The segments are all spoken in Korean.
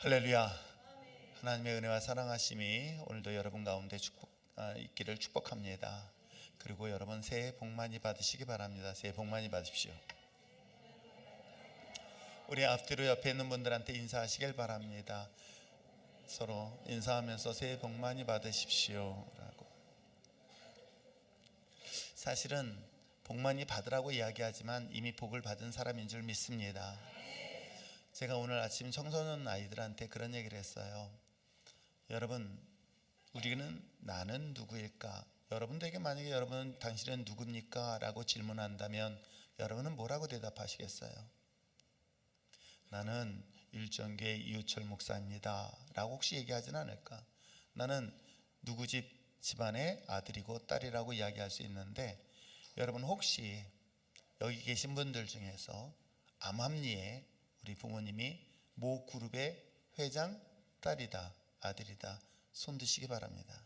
할렐루야. 하나님의 은혜와 사랑하심이 오늘도 여러분 가운데 있기를 축복합니다. 그리고 여러분 새해 복 많이 받으시기 바랍니다. 새해 복 많이 받으십시오. 우리 앞뒤로 옆에 있는 분들한테 인사하시길 바랍니다. 서로 인사하면서 새해 복 많이 받으십시오 라고. 사실은 복 많이 받으라고 이야기하지만 이미 복을 받은 사람인 줄 믿습니다. 제가 오늘 아침 청소년 아이들한테 그런 얘기를 했어요. 여러분, 우리는 나는 누구일까? 여러분들에게 만약에 여러분은 당신은 누굽니까? 라고 질문한다면 여러분은 뭐라고 대답하시겠어요? 나는 일정교회 이우철 목사입니다 라고 혹시 얘기하진 않을까? 나는 누구 집안의 아들이고 딸이라고 이야기할 수 있는데, 여러분 혹시 여기 계신 분들 중에서 암암리에 우리 부모님이 모 그룹의 회장 딸이다, 아들이다, 손 드시기 바랍니다.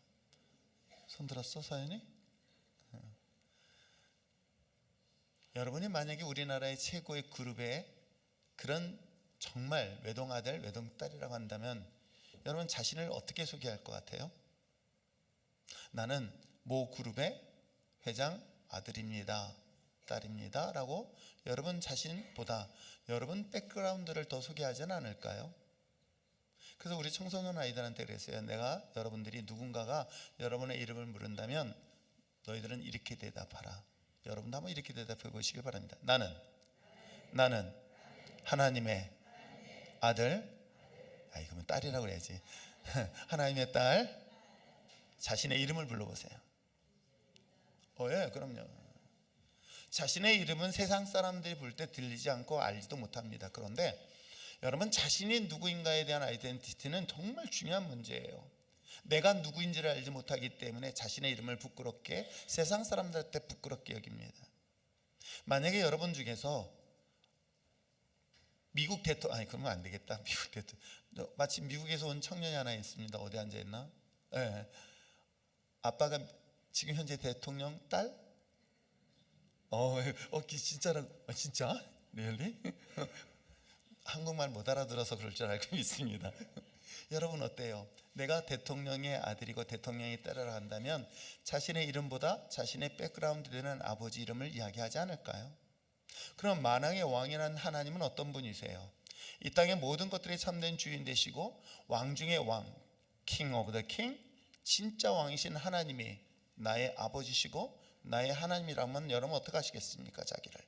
손 들었어, 서연이? 여러분이 만약에 우리나라의 최고의 그룹의 그런 정말 외동아들, 외동딸이라고 한다면 여러분 자신을 어떻게 소개할 것 같아요? 나는 모 그룹의 회장 아들입니다, 딸입니다 라고 여러분 자신보다 여러분 백그라운드를 더 소개하지는 않을까요? 그래서 우리 청소년 아이들한테 그랬어요. 내가 여러분들이 누군가가 여러분의 이름을 물은다면 너희들은 이렇게 대답하라. 여러분도 한번 이렇게 대답해 보시길 바랍니다. 나는 하나님의 아들, 그러면 딸이라고 그래야지. 하나님의 딸. 자신의 이름을 불러보세요. 예, 그럼요. 자신의 이름은 세상 사람들이 볼 때 들리지 않고 알지도 못합니다. 그런데 여러분 자신이 누구인가에 대한 아이덴티티는 정말 중요한 문제예요. 내가 누구인지를 알지 못하기 때문에 자신의 이름을 부끄럽게, 세상 사람들한테 부끄럽게 여깁니다. 만약에 여러분 중에서 미국 대통령, 그러면 안 되겠다. 미국 대통령, 마침 미국에서 온 청년이 하나 있습니다. 어디 앉아있나? 네. 아빠가 지금 현재 대통령 딸? 진짜라. 진짜? 리얼리? 한국말 못 알아들어서 그럴 줄 알고 있습니다. 여러분 어때요? 내가 대통령의 아들이고 대통령의 딸이라고 한다면 자신의 이름보다 자신의 백그라운드 되는 아버지 이름을 이야기하지 않을까요? 그럼 만왕의 왕이란 하나님은 어떤 분이세요? 이 땅의 모든 것들이 참된 주인 되시고 왕 중의 왕, king of the king, 진짜 왕이신 하나님이 나의 아버지시고 나의 하나님이라면 여러분 어떻게 하시겠습니까? 자기를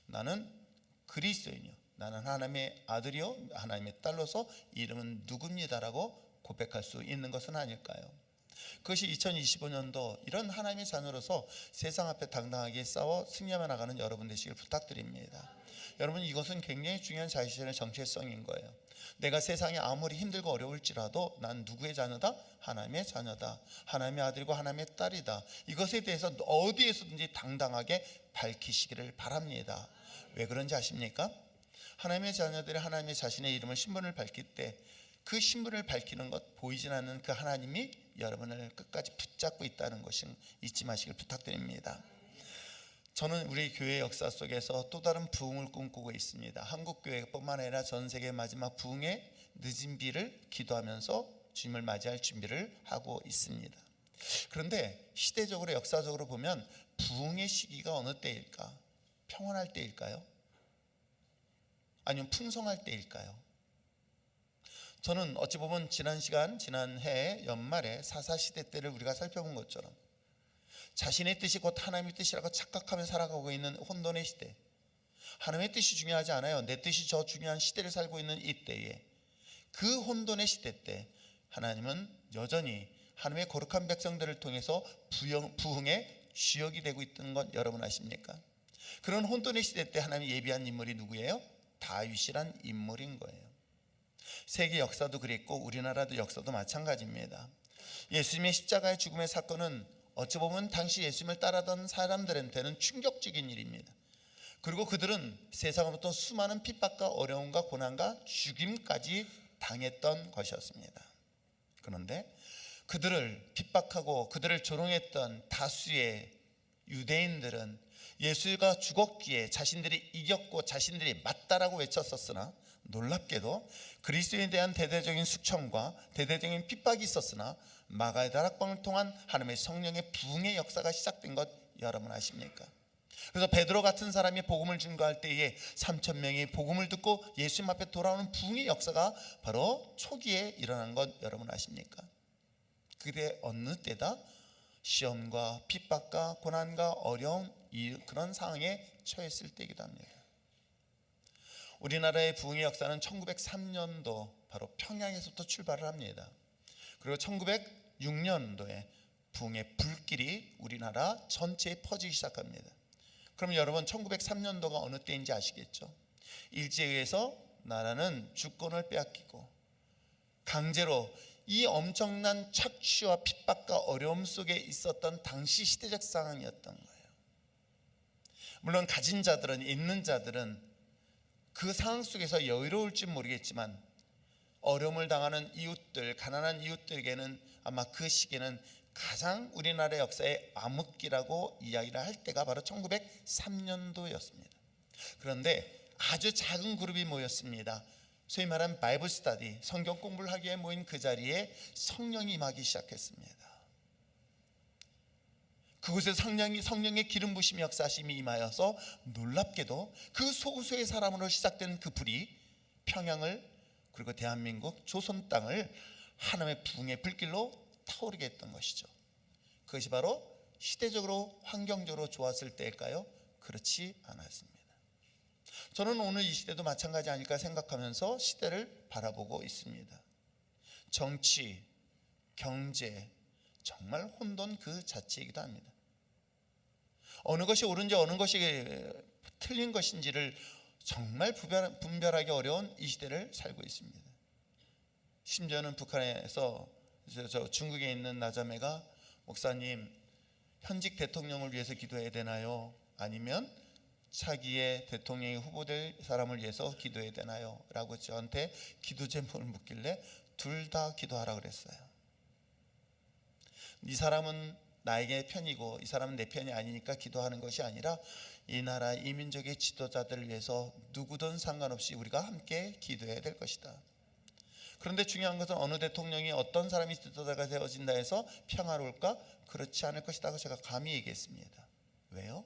나는 그리스도인이요, 나는 하나님의 아들이요, 하나님의 딸로서 이름은 누굽니다라고 고백할 수 있는 것은 아닐까요? 그것이 2025년도 이런 하나님의 자녀로서 세상 앞에 당당하게 싸워 승리하며 나가는 여러분 되시길 부탁드립니다. 여러분, 이것은 굉장히 중요한 자신의 정체성인 거예요. 내가 세상이 아무리 힘들고 어려울지라도 난 누구의 자녀다? 하나님의 자녀다, 하나님의 아들이고 하나님의 딸이다. 이것에 대해서 어디에서든지 당당하게 밝히시기를 바랍니다. 왜 그런지 아십니까? 하나님의 자녀들이 하나님의 자신의 이름을, 신분을 밝힐 때 그 신분을 밝히는 것, 보이진 않는 그 하나님이 여러분을 끝까지 붙잡고 있다는 것을 잊지 마시길 부탁드립니다. 저는 우리 교회 역사 속에서 또 다른 부흥을 꿈꾸고 있습니다. 한국 교회뿐만 아니라 전 세계 마지막 부흥의 늦은 비를 기도하면서 주님을 맞이할 준비를 하고 있습니다. 그런데 시대적으로, 역사적으로 보면 부흥의 시기가 어느 때일까? 평온할 때일까요? 아니면 풍성할 때일까요? 저는 어찌 보면 지난해 연말에 사사시대 때를 우리가 살펴본 것처럼 자신의 뜻이 곧 하나님의 뜻이라고 착각하며 살아가고 있는 혼돈의 시대, 하나님의 뜻이 중요하지 않아요, 내 뜻이 저 중요한 시대를 살고 있는 이때에, 그 혼돈의 시대 때 하나님은 여전히 하나님의 거룩한 백성들을 통해서 부흥의 주역이 되고 있던 것 여러분 아십니까? 그런 혼돈의 시대 때 하나님이 예비한 인물이 누구예요? 다윗이란 인물인 거예요. 세계 역사도 그랬고 우리나라도 역사도 마찬가지입니다. 예수님의 십자가의 죽음의 사건은 어찌 보면 당시 예수님을 따르던 사람들한테는 충격적인 일입니다. 그리고 그들은 세상으로부터 수많은 핍박과 어려움과 고난과 죽임까지 당했던 것이었습니다. 그런데 그들을 핍박하고 그들을 조롱했던 다수의 유대인들은 예수가 죽었기에 자신들이 이겼고 자신들이 맞다라고 외쳤었으나 놀랍게도 그리스도에 대한 대대적인 숙청과 대대적인 핍박이 있었으나 마가의 다락방을 통한 하나님의 성령의 부흥의 역사가 시작된 것 여러분 아십니까? 그래서 베드로 같은 사람이 복음을 증거할 때에 3천 명이 복음을 듣고 예수님 앞에 돌아오는 부흥의 역사가 바로 초기에 일어난 것 여러분 아십니까? 그때 어느 때다 시험과 핍박과 고난과 어려움 그런 상황에 처했을 때이기도 합니다. 우리나라의 부흥의 역사는 1903년도 바로 평양에서부터 출발을 합니다. 그리고 1906년도에 부흥의 불길이 우리나라 전체에 퍼지기 시작합니다. 그럼 여러분 1903년도가 어느 때인지 아시겠죠? 일제에 의해서 나라는 주권을 빼앗기고 강제로 이 엄청난 착취와 핍박과 어려움 속에 있었던 당시 시대적 상황이었던 거예요. 물론 가진 자들은, 있는 자들은 그 상황 속에서 여유로울지 모르겠지만 어려움을 당하는 이웃들, 가난한 이웃들에게는 아마 그 시기는 가장 우리나라 역사의 암흑기라고 이야기를 할 때가 바로 1903년도였습니다. 그런데 아주 작은 그룹이 모였습니다. 소위 말하는 바이블 스터디, 성경 공부를 하기 위해 모인 그 자리에 성령이 임하기 시작했습니다. 그곳에 성령의 기름 부심이 역사하심이 임하여서 놀랍게도 그 소수의 사람으로 시작된 그 불이 평양을 그리고 대한민국 조선 땅을 하나님의 부흥의 불길로 타오르게 했던 것이죠. 그것이 바로 시대적으로 환경적으로 좋았을 때일까요? 그렇지 않았습니다. 저는 오늘 이 시대도 마찬가지 아닐까 생각하면서 시대를 바라보고 있습니다. 정치, 경제, 정말 혼돈 그 자체이기도 합니다. 어느 것이 옳은지 어느 것이 틀린 것인지를 정말 분별하기 어려운 이 시대를 살고 있습니다. 심지어는 북한에서 저 중국에 있는 나자매가 목사님 현직 대통령을 위해서 기도해야 되나요? 아니면 차기의 대통령이 후보될 사람을 위해서 기도해야 되나요? 라고 저한테 기도 제목을 묻길래 둘 다 기도하라 그랬어요. 이 사람은 나에게 편이고 이 사람은 내 편이 아니니까 기도하는 것이 아니라 이 나라 이 민족의 지도자들을 위해서 누구든 상관없이 우리가 함께 기도해야 될 것이다. 그런데 중요한 것은 어느 대통령이 어떤 사람이 지도자가 되어진다 해서 평화로울까? 그렇지 않을 것이라고 제가 감히 얘기했습니다. 왜요?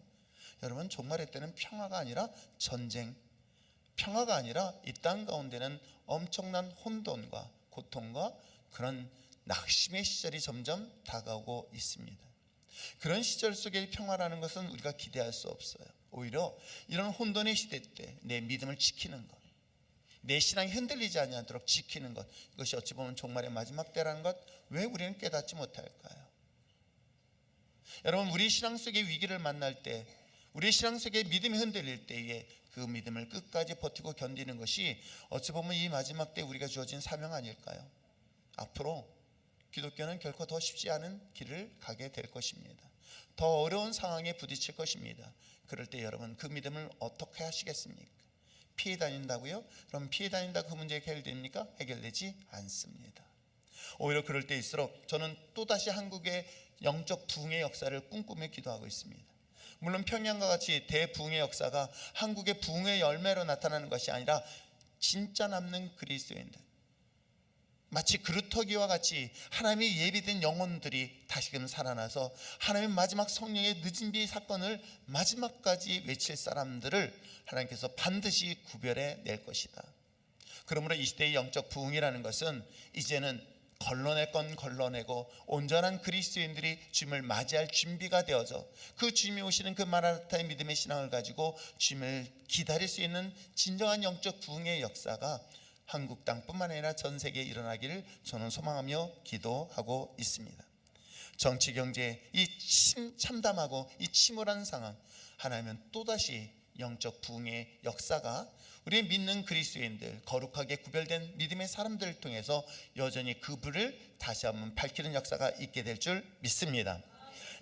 여러분 종말의 때는 평화가 아니라 전쟁, 평화가 아니라 이 땅 가운데는 엄청난 혼돈과 고통과 그런 낙심의 시절이 점점 다가오고 있습니다. 그런 시절 속의 평화라는 것은 우리가 기대할 수 없어요. 오히려 이런 혼돈의 시대 때 내 믿음을 지키는 것, 내 신앙이 흔들리지 않도록 지키는 것, 이것이 어찌 보면 종말의 마지막 때라는 것, 왜 우리는 깨닫지 못할까요? 여러분 우리 신앙 속의 위기를 만날 때, 우리 신앙 속의 믿음이 흔들릴 때에 그 믿음을 끝까지 버티고 견디는 것이 어찌 보면 이 마지막 때 우리가 주어진 사명 아닐까요? 앞으로 기독교는 결코 더 쉽지 않은 길을 가게 될 것입니다. 더 어려운 상황에 부딪힐 것입니다. 그럴 때 여러분 그 믿음을 어떻게 하시겠습니까? 피해 다닌다고요? 그럼 피해 다닌다 그 문제가 해결됩니까? 해결되지 않습니다. 오히려 그럴 때일수록 저는 또다시 한국의 영적 부흥의 역사를 꿈꾸며 기도하고 있습니다. 물론 평양과 같이 대부흥의 역사가 한국의 부흥의 열매로 나타나는 것이 아니라 진짜 남는 그리스도인들, 마치 그루터기와 같이 하나님의 예비된 영혼들이 다시금 살아나서 하나님의 마지막 성령의 늦은 비 사건을 마지막까지 외칠 사람들을 하나님께서 반드시 구별해 낼 것이다. 그러므로 이 시대의 영적 부흥이라는 것은 이제는 걸러낼 건 걸러내고 온전한 그리스도인들이 주님을 맞이할 준비가 되어져 그 주님이 오시는 그 마라나타의 믿음의 신앙을 가지고 주님을 기다릴 수 있는 진정한 영적 부흥의 역사가 한국 땅뿐만 아니라 전 세계에 일어나기를 저는 소망하며 기도하고 있습니다. 정치 경제 이 참담하고 이 침울한 상황, 하나님은 또다시 영적 부흥의 역사가 우리 믿는 그리스도인들, 거룩하게 구별된 믿음의 사람들을 통해서 여전히 그 불을 다시 한번 밝히는 역사가 있게 될 줄 믿습니다.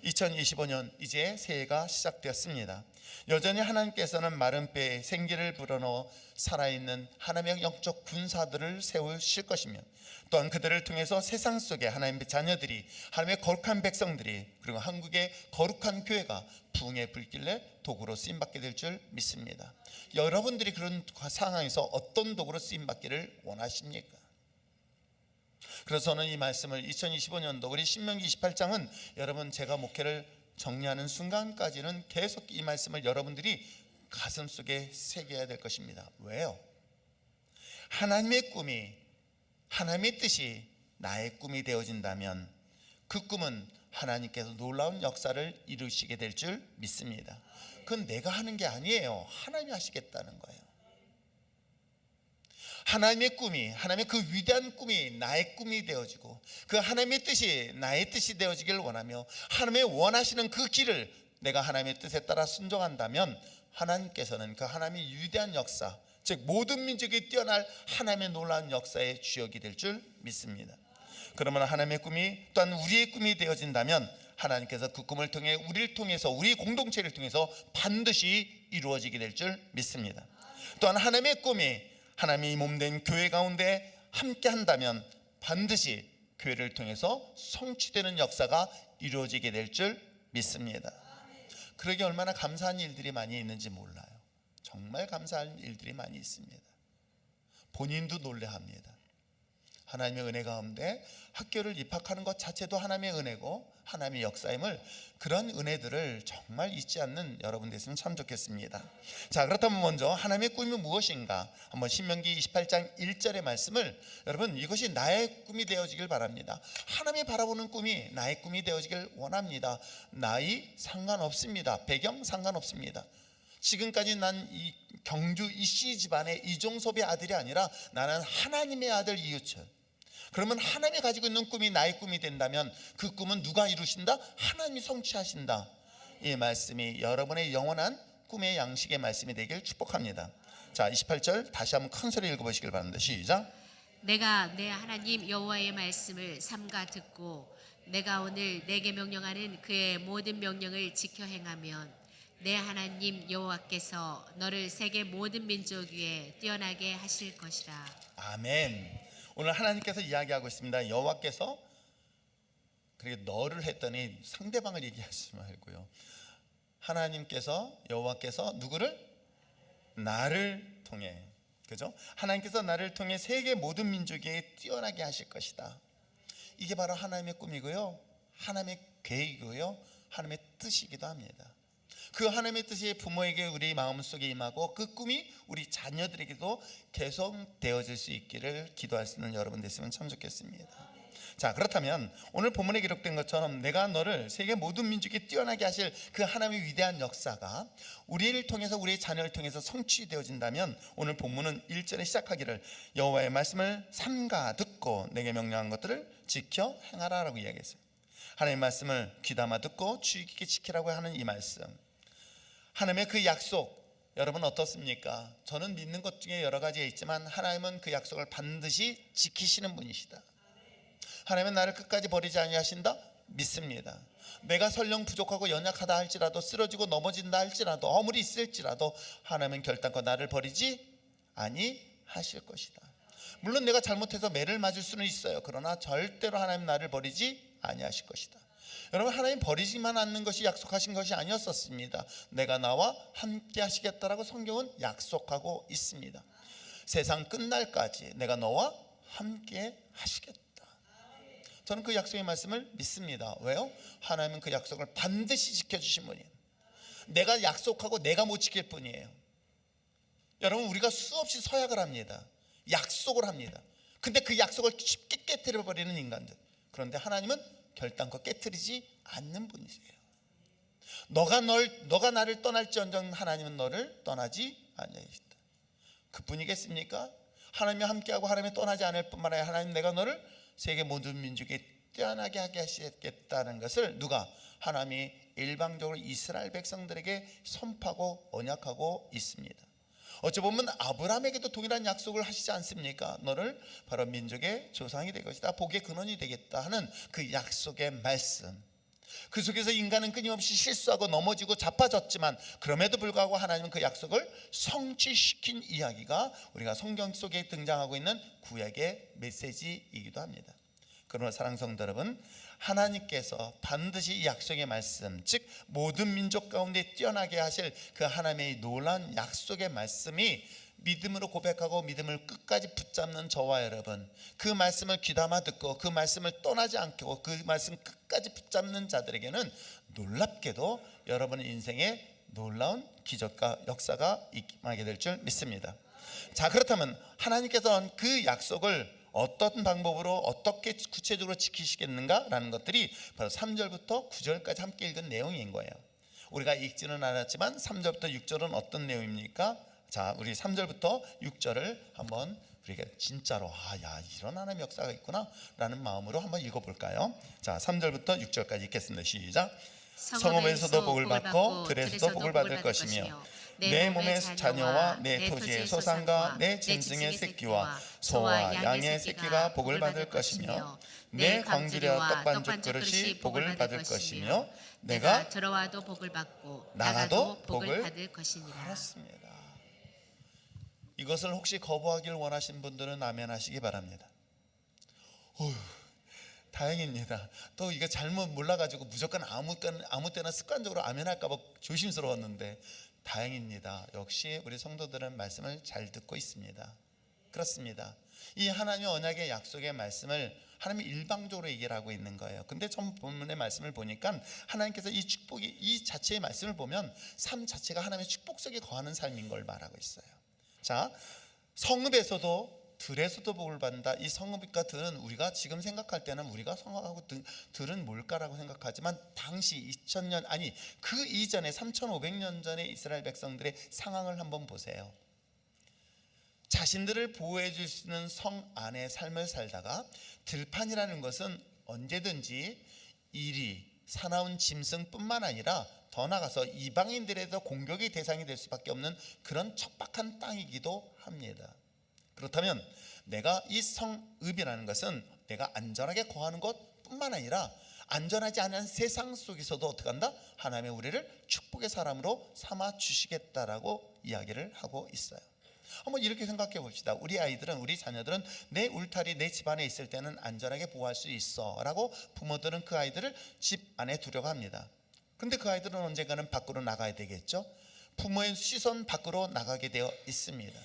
2025년 이제 새해가 시작되었습니다. 여전히 하나님께서는 마른 뼈에 생기를 불어넣어 살아있는 하나님의 영적 군사들을 세우실 것이며, 또한 그들을 통해서 세상 속에 하나님의 자녀들이, 하나님의 거룩한 백성들이, 그리고 한국의 거룩한 교회가 부흥의 불길에 도구로 쓰임받게 될 줄 믿습니다. 여러분들이 그런 상황에서 어떤 도구로 쓰임받기를 원하십니까? 그래서 저는 이 말씀을 2025년도 우리 신명기 28장은 여러분, 제가 목회를 정리하는 순간까지는 계속 이 말씀을 여러분들이 가슴속에 새겨야 될 것입니다. 왜요? 하나님의 꿈이, 하나님의 뜻이 나의 꿈이 되어진다면 그 꿈은 하나님께서 놀라운 역사를 이루시게 될 줄 믿습니다. 그건 내가 하는 게 아니에요. 하나님이 하시겠다는 거예요. 하나님의 꿈이, 하나님의 그 위대한 꿈이 나의 꿈이 되어지고, 그 하나님의 뜻이 나의 뜻이 되어지길 원하며, 하나님의 원하시는 그 길을 내가 하나님의 뜻에 따라 순종한다면 하나님께서는 그 하나님의 위대한 역사, 즉 모든 민족이 뛰어날 하나님의 놀라운 역사의 주역이 될 줄 믿습니다. 그러면 하나님의 꿈이 또한 우리의 꿈이 되어진다면 하나님께서 그 꿈을 통해 우리를 통해서, 우리 공동체를 통해서 반드시 이루어지게 될 줄 믿습니다. 또한 하나님의 꿈이 하나님이 몸된 교회 가운데 함께 한다면 반드시 교회를 통해서 성취되는 역사가 이루어지게 될 줄 믿습니다. 그러기 얼마나 감사한 일들이 많이 있는지 몰라요. 정말 감사한 일들이 많이 있습니다. 본인도 놀라합니다. 하나님의 은혜 가운데 학교를 입학하는 것 자체도 하나님의 은혜고 하나님의 역사임을, 그런 은혜들을 정말 잊지 않는 여러분 됐으면 참 좋겠습니다. 자, 그렇다면 먼저 하나님의 꿈이 무엇인가, 한번 신명기 28장 1절의 말씀을, 여러분 이것이 나의 꿈이 되어지길 바랍니다. 하나님이 바라보는 꿈이 나의 꿈이 되어지길 원합니다. 나이 상관없습니다. 배경 상관없습니다. 지금까지 난 이 경주 이씨 집안의 이종섭의 아들이 아니라 나는 하나님의 아들 이유철. 그러면 하나님이 가지고 있는 꿈이 나의 꿈이 된다면 그 꿈은 누가 이루신다? 하나님이 성취하신다. 이 말씀이 여러분의 영원한 꿈의 양식의 말씀이 되길 축복합니다. 자, 28절 다시 한번 큰 소리 읽어보시길 바랍니다. 시작. 내가 내 하나님 여호와의 말씀을 삼가 듣고 내가 오늘 내게 명령하는 그의 모든 명령을 지켜 행하면 내 하나님 여호와께서 너를 세계 모든 민족 위에 뛰어나게 하실 것이라. 아멘. 오늘 하나님께서 이야기하고 있습니다. 여호와께서, 그리고 너를 했더니 상대방을 얘기하지 말고요. 하나님께서, 여호와께서 누구를? 나를 통해, 그죠? 하나님께서 나를 통해 세계 모든 민족에 뛰어나게 하실 것이다. 이게 바로 하나님의 꿈이고요, 하나님의 계획이고요, 하나님의 뜻이기도 합니다. 그 하나님의 뜻이 부모에게 우리 마음속에 임하고 그 꿈이 우리 자녀들에게도 계속 되어질 수 있기를 기도할 수 있는 여러분 됐으면 참 좋겠습니다. 자, 그렇다면 오늘 본문에 기록된 것처럼 내가 너를 세계 모든 민족에 뛰어나게 하실 그 하나님의 위대한 역사가 우리를 통해서, 우리의 자녀를 통해서 성취되어진다면 오늘 본문은 1절에 시작하기를 여호와의 말씀을 삼가 듣고 내게 명령한 것들을 지켜 행하라라고 이야기했어요. 하나님의 말씀을 귀담아 듣고 주의 깊게 지키라고 하는 이 말씀, 하나님의 그 약속, 여러분 어떻습니까? 저는 믿는 것 중에 여러 가지가 있지만 하나님은 그 약속을 반드시 지키시는 분이시다. 하나님은 나를 끝까지 버리지 아니하신다? 믿습니다. 내가 설령 부족하고 연약하다 할지라도, 쓰러지고 넘어진다 할지라도, 허물이 있을지라도 하나님은 결단코 나를 버리지 아니하실 것이다. 물론 내가 잘못해서 매를 맞을 수는 있어요. 그러나 절대로 하나님 나를 버리지 아니하실 것이다. 여러분, 하나님 버리지만 않는 것이 약속하신 것이 아니었었습니다. 내가 나와 함께 하시겠다라고 성경은 약속하고 있습니다. 세상 끝날까지 내가 너와 함께 하시겠다. 저는 그 약속의 말씀을 믿습니다. 왜요? 하나님은 그 약속을 반드시 지켜주신 분이에요. 내가 약속하고 내가 못 지킬 뿐이에요. 여러분, 우리가 수없이 서약을 합니다. 약속을 합니다. 근데 그 약속을 쉽게 깨뜨려버리는 인간들. 그런데 하나님은 결단코 깨트리지 않는 분이세요. 너가 나를 떠날지언정 하나님은 너를 떠나지 아니하시다. 그뿐이겠습니까? 하나님이 함께하고 하나님이 떠나지 않을 뿐만 아니라 하나님 내가 너를 세계 모든 민족에 뛰어나게 하게 하시겠다는 것을 누가? 하나님이 일방적으로 이스라엘 백성들에게 선포하고 언약하고 있습니다. 어찌 보면 아브라함에게도 동일한 약속을 하시지 않습니까? 너를 바로 민족의 조상이 될 것이다, 복의 근원이 되겠다 하는 그 약속의 말씀. 그 속에서 인간은 끊임없이 실수하고 넘어지고 자빠졌지만 그럼에도 불구하고 하나님은 그 약속을 성취시킨 이야기가 우리가 성경 속에 등장하고 있는 구약의 메시지이기도 합니다. 그러나 사랑하는 성도 여러분, 하나님께서 반드시 이 약속의 말씀, 즉 모든 민족 가운데 뛰어나게 하실 그 하나님의 놀라운 약속의 말씀이 믿음으로 고백하고 믿음을 끝까지 붙잡는 저와 여러분, 그 말씀을 귀담아 듣고 그 말씀을 떠나지 않고 그 말씀 끝까지 붙잡는 자들에게는 놀랍게도 여러분의 인생에 놀라운 기적과 역사가 임하게 될 줄 믿습니다. 자, 그렇다면 하나님께서는 그 약속을 어떤 방법으로 어떻게 구체적으로 지키시겠는가라는 것들이 바로 3절부터 9절까지 함께 읽은 내용인 거예요. 우리가 읽지는 않았지만 3절부터 6절은 어떤 내용입니까? 자, 우리 3절부터 6절을 한번 우리가 진짜로 이런 하나님의 역사가 있구나 라는 마음으로 한번 읽어볼까요? 자, 3절부터 6절까지 읽겠습니다. 시작. 성읍에서도 복을 받고 들에서도 복을 받을 것이며 내 몸의 자녀와 내 토지의 소산과 내 짐승의 새끼와 소와 양의 새끼가 복을 받을 것이며 내 광주리와 떡반죽 그릇이 복을 받을 것이며 내가 들어와도 복을 받고 나가도 복을 받을 것이니라. 그렇습니다. 이것을 혹시 거부하길 원하시는 분들은 아멘 하시기 바랍니다. 다행입니다. 또 이거 잘못 몰라가지고 무조건 아무 때나 습관적으로 아멘 할까 봐 조심스러웠는데 다행입니다. 역시 우리 성도들은 말씀을 잘 듣고 있습니다. 그렇습니다. 이 하나님의 언약의 약속의 말씀을 하나님이 일방적으로 얘기를 하고 있는 거예요. 근데 전 본문의 말씀을 보니까 하나님께서 이 축복이 이 자체의 말씀을 보면 삶 자체가 하나님의 축복 속에 거하는 삶인 걸 말하고 있어요. 자, 성읍에서도 들에서도 복을 받는다. 이 성읍과 들은 우리가 지금 생각할 때는 우리가 성읍하고 들은 뭘까라고 생각하지만 당시 2000년 아니 그 이전에 3500년 전의 이스라엘 백성들의 상황을 한번 보세요. 자신들을 보호해 줄 수 있는 성 안의 삶을 살다가 들판이라는 것은 언제든지 이리 사나운 짐승뿐만 아니라 더 나아가서 이방인들에도 공격의 대상이 될 수밖에 없는 그런 척박한 땅이기도 합니다. 그렇다면 내가 이 성읍이라는 것은 내가 안전하게 거하는 것뿐만 아니라 안전하지 않은 세상 속에서도 어떻게 한다? 하나님의 우리를 축복의 사람으로 삼아 주시겠다라고 이야기를 하고 있어요. 한번 이렇게 생각해 봅시다. 우리 아이들은, 우리 자녀들은 내 울타리, 내 집 안에 있을 때는 안전하게 보호할 수 있어 라고 부모들은 그 아이들을 집 안에 두려고 합니다. 근데 그 아이들은 언젠가는 밖으로 나가야 되겠죠. 부모의 시선 밖으로 나가게 되어 있습니다.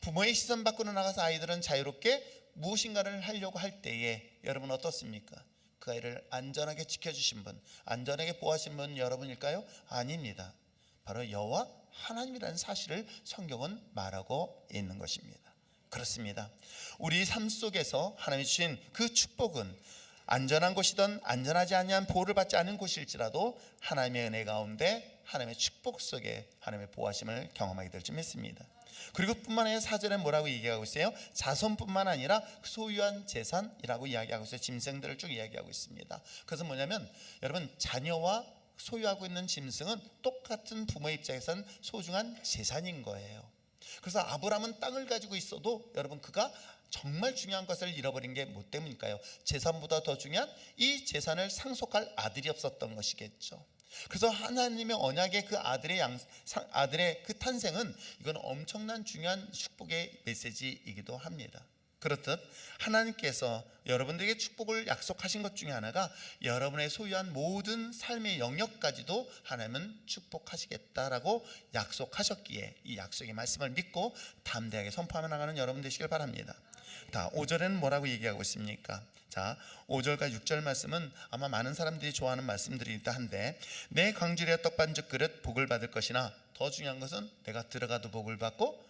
부모의 시선 밖으로 나가서 아이들은 자유롭게 무엇인가를 하려고 할 때에 여러분 어떻습니까? 그 아이를 안전하게 지켜주신 분, 안전하게 보호하신 분 여러분일까요? 아닙니다. 바로 여호와 하나님이라는 사실을 성경은 말하고 있는 것입니다. 그렇습니다. 우리 삶 속에서 하나님이 주신 그 축복은 안전한 곳이든 안전하지 아니한 보호를 받지 않은 곳일지라도 하나님의 은혜 가운데 하나님의 축복 속에 하나님의 보호하심을 경험하게 될 줄 믿습니다. 그리고 뿐만 아니라 4절에 뭐라고 얘기하고 있어요? 자손뿐만 아니라 소유한 재산이라고 이야기하고 있어요. 짐승들을 쭉 이야기하고 있습니다. 그래서 뭐냐면 여러분, 자녀와 소유하고 있는 짐승은 똑같은 부모의 입장에서는 소중한 재산인 거예요. 그래서 아브라함은 땅을 가지고 있어도 여러분 그가 정말 중요한 것을 잃어버린 게 뭐 때문일까요? 재산보다 더 중요한 이 재산을 상속할 아들이 없었던 것이겠죠. 그래서 하나님의 언약의 그 아들의 그 탄생은 이건 엄청난 중요한 축복의 메시지이기도 합니다. 그렇듯 하나님께서 여러분들에게 축복을 약속하신 것 중에 하나가 여러분의 소유한 모든 삶의 영역까지도 하나님은 축복하시겠다라고 약속하셨기에 이 약속의 말씀을 믿고 담대하게 선포하며 나가는 여러분 되시길 바랍니다. 자, 5절에는 뭐라고 얘기하고 있습니까? 자, 5절과 6절 말씀은 아마 많은 사람들이 좋아하는 말씀들이기도 한데 내 광주리와 떡반죽 그릇 복을 받을 것이나 더 중요한 것은 내가 들어가도 복을 받고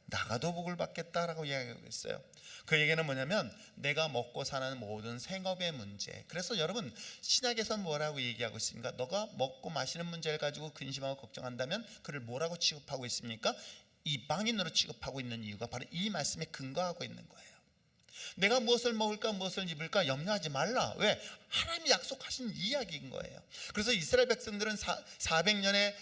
나가도 복을 받겠다라고 이야기하고 있어요. 그 얘기는 뭐냐면 내가 먹고 사는 모든 생업의 문제. 그래서 여러분 신약에서는 뭐라고 얘기하고 있습니까? 너가 먹고 마시는 문제를 가지고 근심하고 걱정한다면 그를 뭐라고 취급하고 있습니까? 이방인으로 취급하고 있는 이유가 바로 이 말씀에 근거하고 있는 거예요. 내가 무엇을 먹을까 무엇을 입을까 염려하지 말라. 왜? 하나님이 약속하신 이야기인 거예요. 그래서 이스라엘 백성들은 400년의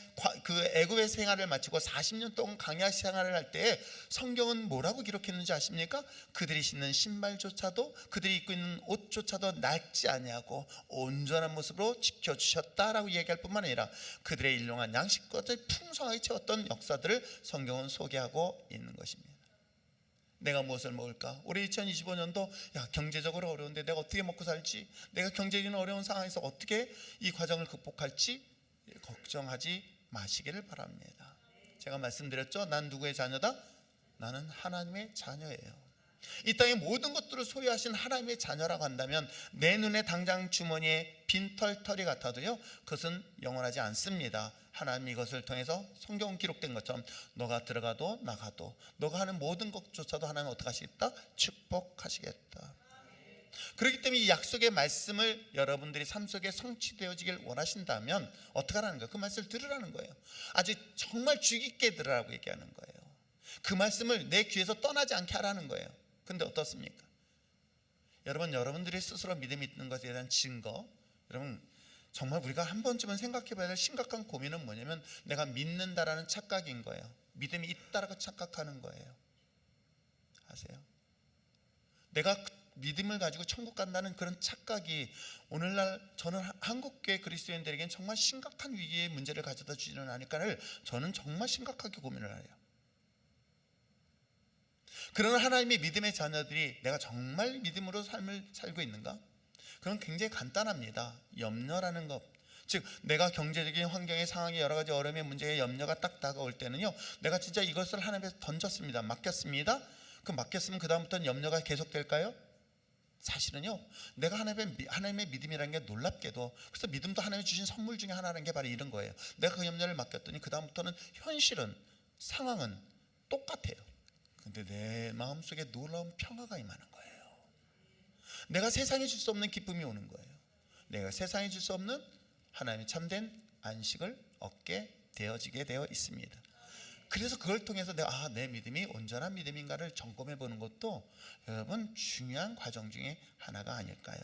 그 애굽의 생활을 마치고 40년 동안 광야 생활을 할 때에 성경은 뭐라고 기록했는지 아십니까? 그들이 신는 신발조차도, 그들이 입고 있는 옷조차도 낡지 아니하고 온전한 모습으로 지켜주셨다라고 얘기할 뿐만 아니라 그들의 일용한 양식까지 풍성하게 채웠던 역사들을 성경은 소개하고 있는 것입니다. 내가 무엇을 먹을까? 올해 2025년도 경제적으로 어려운데 내가 어떻게 먹고 살지, 내가 경제적인 어려운 상황에서 어떻게 이 과정을 극복할지 걱정하지 마시기를 바랍니다. 제가 말씀드렸죠. 난 누구의 자녀다? 나는 하나님의 자녀예요. 이 땅의 모든 것들을 소유하신 하나님의 자녀라고 한다면 내 눈에 당장 주머니에 빈털터리 같아도요, 그것은 영원하지 않습니다. 하나님이 이것을 통해서 성경 기록된 것처럼 너가 들어가도 나가도 너가 하는 모든 것조차도 하나님은 어떻게 하시겠다? 축복하시겠다. 그렇기 때문에 이 약속의 말씀을 여러분들이 삶 속에 성취되어지길 원하신다면 어떻게 하라는 거예요? 그 말씀을 들으라는 거예요. 아주 정말 주의 깊게 들으라고 얘기하는 거예요. 그 말씀을 내 귀에서 떠나지 않게 하라는 거예요. 근데 어떻습니까? 여러분들이 스스로 믿음이 있는 것에 대한 증거, 여러분 정말 우리가 한 번쯤은 생각해 봐야 될 심각한 고민은 뭐냐면 내가 믿는다라는 착각인 거예요. 믿음이 있다라고 착각하는 거예요. 아세요? 내가 믿음을 가지고 천국 간다는 그런 착각이 오늘날 저는 한국교회 그리스도인들에게는 정말 심각한 위기의 문제를 가져다 주지는 않을까를 저는 정말 심각하게 고민을 해요. 그러나 하나님의 믿음의 자녀들이 내가 정말 믿음으로 삶을 살고 있는가? 그건 굉장히 간단합니다. 염려라는 것, 즉 내가 경제적인 환경의 상황이 여러 가지 어려움의 문제에 염려가 딱 다가올 때는요, 내가 진짜 이것을 하나님께 던졌습니다. 맡겼습니다. 그 맡겼으면 그 다음부터는 염려가 계속될까요? 사실은요, 내가 하나님의 믿음이라는 게 놀랍게도, 그래서 믿음도 하나님이 주신 선물 중에 하나라는 게 바로 이런 거예요. 내가 그 염려를 맡겼더니 그 다음부터는 현실은, 상황은 똑같아요. 근데 내 마음속에 놀라운 평화가 임하는 거예요. 내가 세상에 줄 수 없는 기쁨이 오는 거예요. 내가 세상에 줄 수 없는 하나님의 참된 안식을 얻게 되어지게 되어 있습니다. 그래서 그걸 통해서 내 믿음이 온전한 믿음인가를 점검해 보는 것도 여러분 중요한 과정 중에 하나가 아닐까요?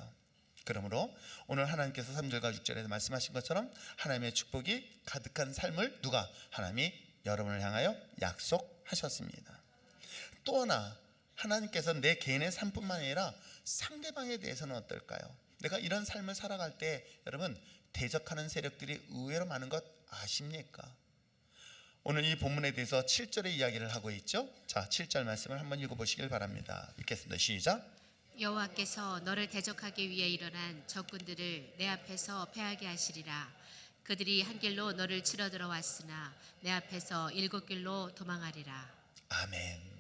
그러므로 오늘 하나님께서 3절과 6절에서 말씀하신 것처럼 하나님의 축복이 가득한 삶을 누가? 하나님이 여러분을 향하여 약속하셨습니다. 또 하나, 하나님께서 내 개인의 삶뿐만 아니라 상대방에 대해서는 어떨까요? 내가 이런 삶을 살아갈 때 여러분 대적하는 세력들이 의외로 많은 것 아십니까? 오늘 이 본문에 대해서 7절의 이야기를 하고 있죠. 자, 7절 말씀을 한번 읽어보시길 바랍니다. 읽겠습니다. 시작. 여호와께서 너를 대적하기 위해 일어난 적군들을 내 앞에서 패하게 하시리라. 그들이 한 길로 너를 치러 들어왔으나 내 앞에서 7길로 도망하리라. 아멘.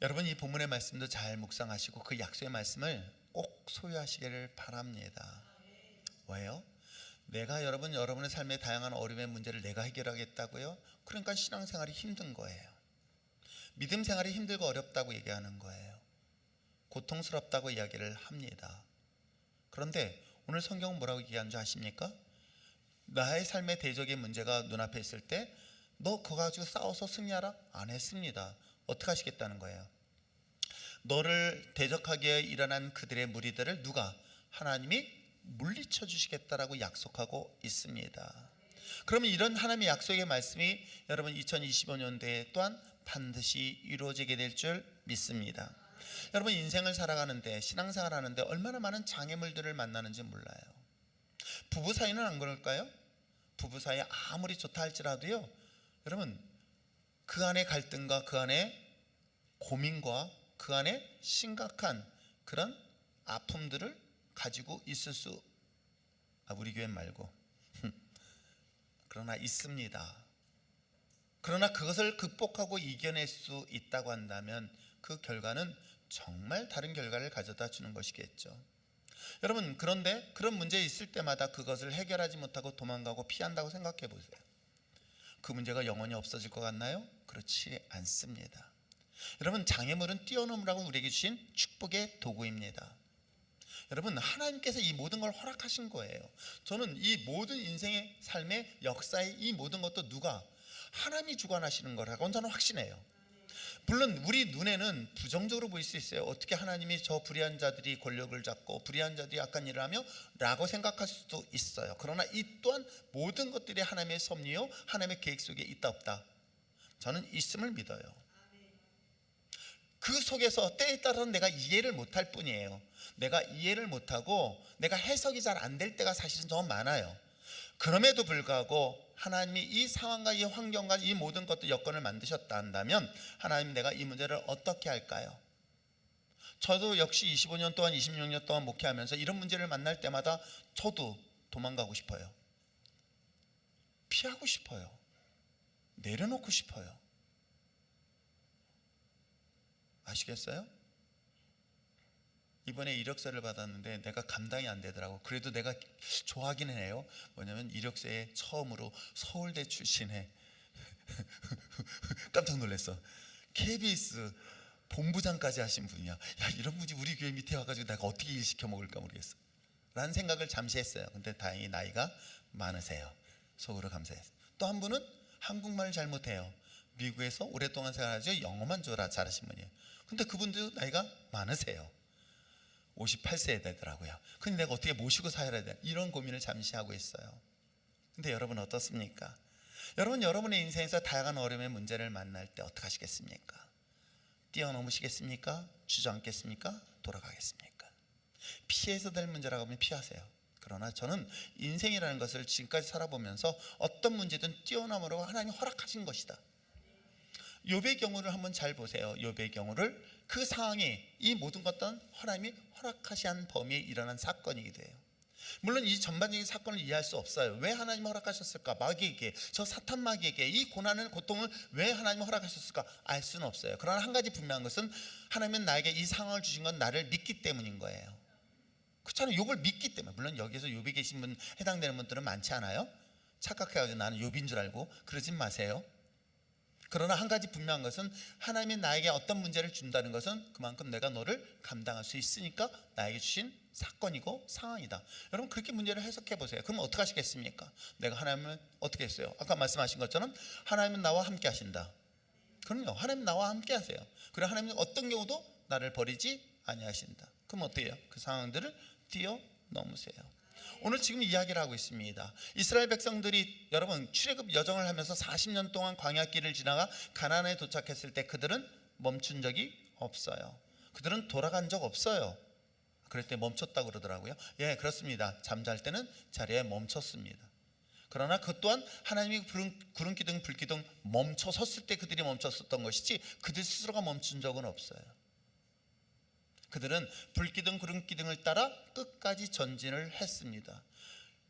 여러분 이 본문의 말씀도 잘 묵상하시고 그 약속의 말씀을 꼭 소유하시기를 바랍니다. 왜요? 내가 여러분의 삶의 다양한 어려움의 문제를 내가 해결하겠다고요? 그러니까 신앙생활이 힘든 거예요. 믿음 생활이 힘들고 어렵다고 얘기하는 거예요. 고통스럽다고 이야기를 합니다. 그런데 오늘 성경은 뭐라고 얘기하는지 아십니까? 나의 삶의 대적의 문제가 눈앞에 있을 때 너 그거 가지고 싸워서 승리하라? 안 했습니다. 어떻게 하시겠다는 거예요? 너를 대적하기에 일어난 그들의 무리들을 누가? 하나님이 물리쳐 주시겠다라고 약속하고 있습니다. 그러면 이런 하나님의 약속의 말씀이 여러분 2025년도에 또한 반드시 이루어지게 될 줄 믿습니다. 여러분 인생을 살아가는데, 신앙생활 하는데 얼마나 많은 장애물들을 만나는지 몰라요. 부부 사이는 안 그럴까요? 부부 사이 아무리 좋다 할지라도요, 여러분 그 안에 갈등과 그 안에 고민과 그 안에 심각한 그런 아픔들을 가지고 있을 수, 우리 교회 말고 그러나 있습니다. 그러나 그것을 극복하고 이겨낼 수 있다고 한다면 그 결과는 정말 다른 결과를 가져다 주는 것이겠죠. 여러분 그런데 그런 문제 있을 때마다 그것을 해결하지 못하고 도망가고 피한다고 생각해 보세요. 그 문제가 영원히 없어질 것 같나요? 그렇지 않습니다. 여러분 장애물은 뛰어넘으라고 우리에게 주신 축복의 도구입니다. 여러분 하나님께서 이 모든 걸 허락하신 거예요. 저는 이 모든 인생의 삶의 역사의 이 모든 것도 누가? 하나님이 주관하시는 거라고 저는 확신해요. 물론 우리 눈에는 부정적으로 보일 수 있어요. 어떻게 하나님이 저 불의한 자들이 권력을 잡고 불의한 자들이 악한 일을 하며 라고 생각할 수도 있어요. 그러나 이 또한 모든 것들이 하나님의 섭리요 하나님의 계획 속에 있다 없다, 저는 있음을 믿어요. 그 속에서 때에 따라서는 내가 이해를 못할 뿐이에요. 내가 이해를 못하고 내가 해석이 잘 안 될 때가 사실은 더 많아요. 그럼에도 불구하고 하나님이 이 상황과 이 환경과 이 모든 것들 여건을 만드셨다 한다면 하나님, 내가 이 문제를 어떻게 할까요? 저도 역시 25년 동안 26년 동안 목회하면서 이런 문제를 만날 때마다 저도 도망가고 싶어요. 피하고 싶어요. 내려놓고 싶어요. 아시겠어요? 이번에 이력서를 받았는데 내가 감당이 안 되더라고. 그래도 내가 좋아하기는 해요. 뭐냐면 이력서에 처음으로 서울대 출신의 깜짝 놀랐어. KBS 본부장까지 하신 분이야. 야, 이런 분이 우리 교회 밑에 와가지고 내가 어떻게 일 시켜 먹을까 모르겠어 라는 생각을 잠시 했어요. 근데 다행히 나이가 많으세요. 속으로 감사했어요. 또 한 분은 한국말을 잘 못해요. 미국에서 오랫동안 생활하죠. 영어만 잘하신 분이에요. 근데 그분도 나이가 많으세요. 58세 되더라고요. 근데 내가 어떻게 모시고 살아야 되나, 이런 고민을 잠시 하고 있어요. 근데 여러분 어떻습니까? 여러분, 여러분의 인생에서 다양한 어려움의 문제를 만날 때 어떻게 하시겠습니까? 뛰어넘으시겠습니까? 주저앉겠습니까? 돌아가겠습니까? 피해서 될 문제라고 하면 피하세요. 그러나 저는 인생이라는 것을 지금까지 살아보면서 어떤 문제든 뛰어넘으라고 하나님이 허락하신 것이다. 욥의 경우를 한번 잘 보세요. 욥의 경우를, 그 상황이 이 모든 것들은 하나님이 허락하신 범위에 일어난 사건이기도 해요. 물론 이 전반적인 사건을 이해할 수 없어요. 왜 하나님이 허락하셨을까? 마귀에게, 저 사탄 마귀에게 이 고난을, 고통을 왜 하나님이 허락하셨을까? 알 수는 없어요. 그러나 한 가지 분명한 것은 하나님은 나에게 이 상황을 주신 건 나를 믿기 때문인 거예요. 그렇잖아요. 욥을 믿기 때문에. 물론 여기서 욥에 계신 분, 해당되는 분들은 많지 않아요. 착각해가지고 나는 욥인 줄 알고 그러진 마세요. 그러나 한 가지 분명한 것은 하나님이 나에게 어떤 문제를 준다는 것은 그만큼 내가 너를 감당할 수 있으니까 나에게 주신 사건이고 상황이다. 여러분, 그렇게 문제를 해석해 보세요. 그럼 어떻게 하시겠습니까? 내가 하나님을 어떻게 했어요? 아까 말씀하신 것처럼 하나님은 나와 함께 하신다. 그럼요, 하나님 나와 함께 하세요. 그리고 하나님은 어떤 경우도 나를 버리지 아니하신다. 그럼 어떻게 해요? 그 상황들을 뛰어넘으세요. 오늘 지금 이야기를 하고 있습니다. 이스라엘 백성들이, 여러분, 출애굽 여정을 하면서 40년 동안 광야길을 지나가 가나안에 도착했을 때 그들은 멈춘 적이 없어요. 그들은 돌아간 적 없어요. 그럴 때 멈췄다고 그러더라고요. 예, 그렇습니다. 잠잘 때는 자리에 멈췄습니다. 그러나 그 또한 하나님이 구름 기둥 불 기둥 멈춰 섰을 때 그들이 멈췄었던 것이지 그들 스스로가 멈춘 적은 없어요. 그들은 불기둥 구름 기둥을 따라 끝까지 전진을 했습니다.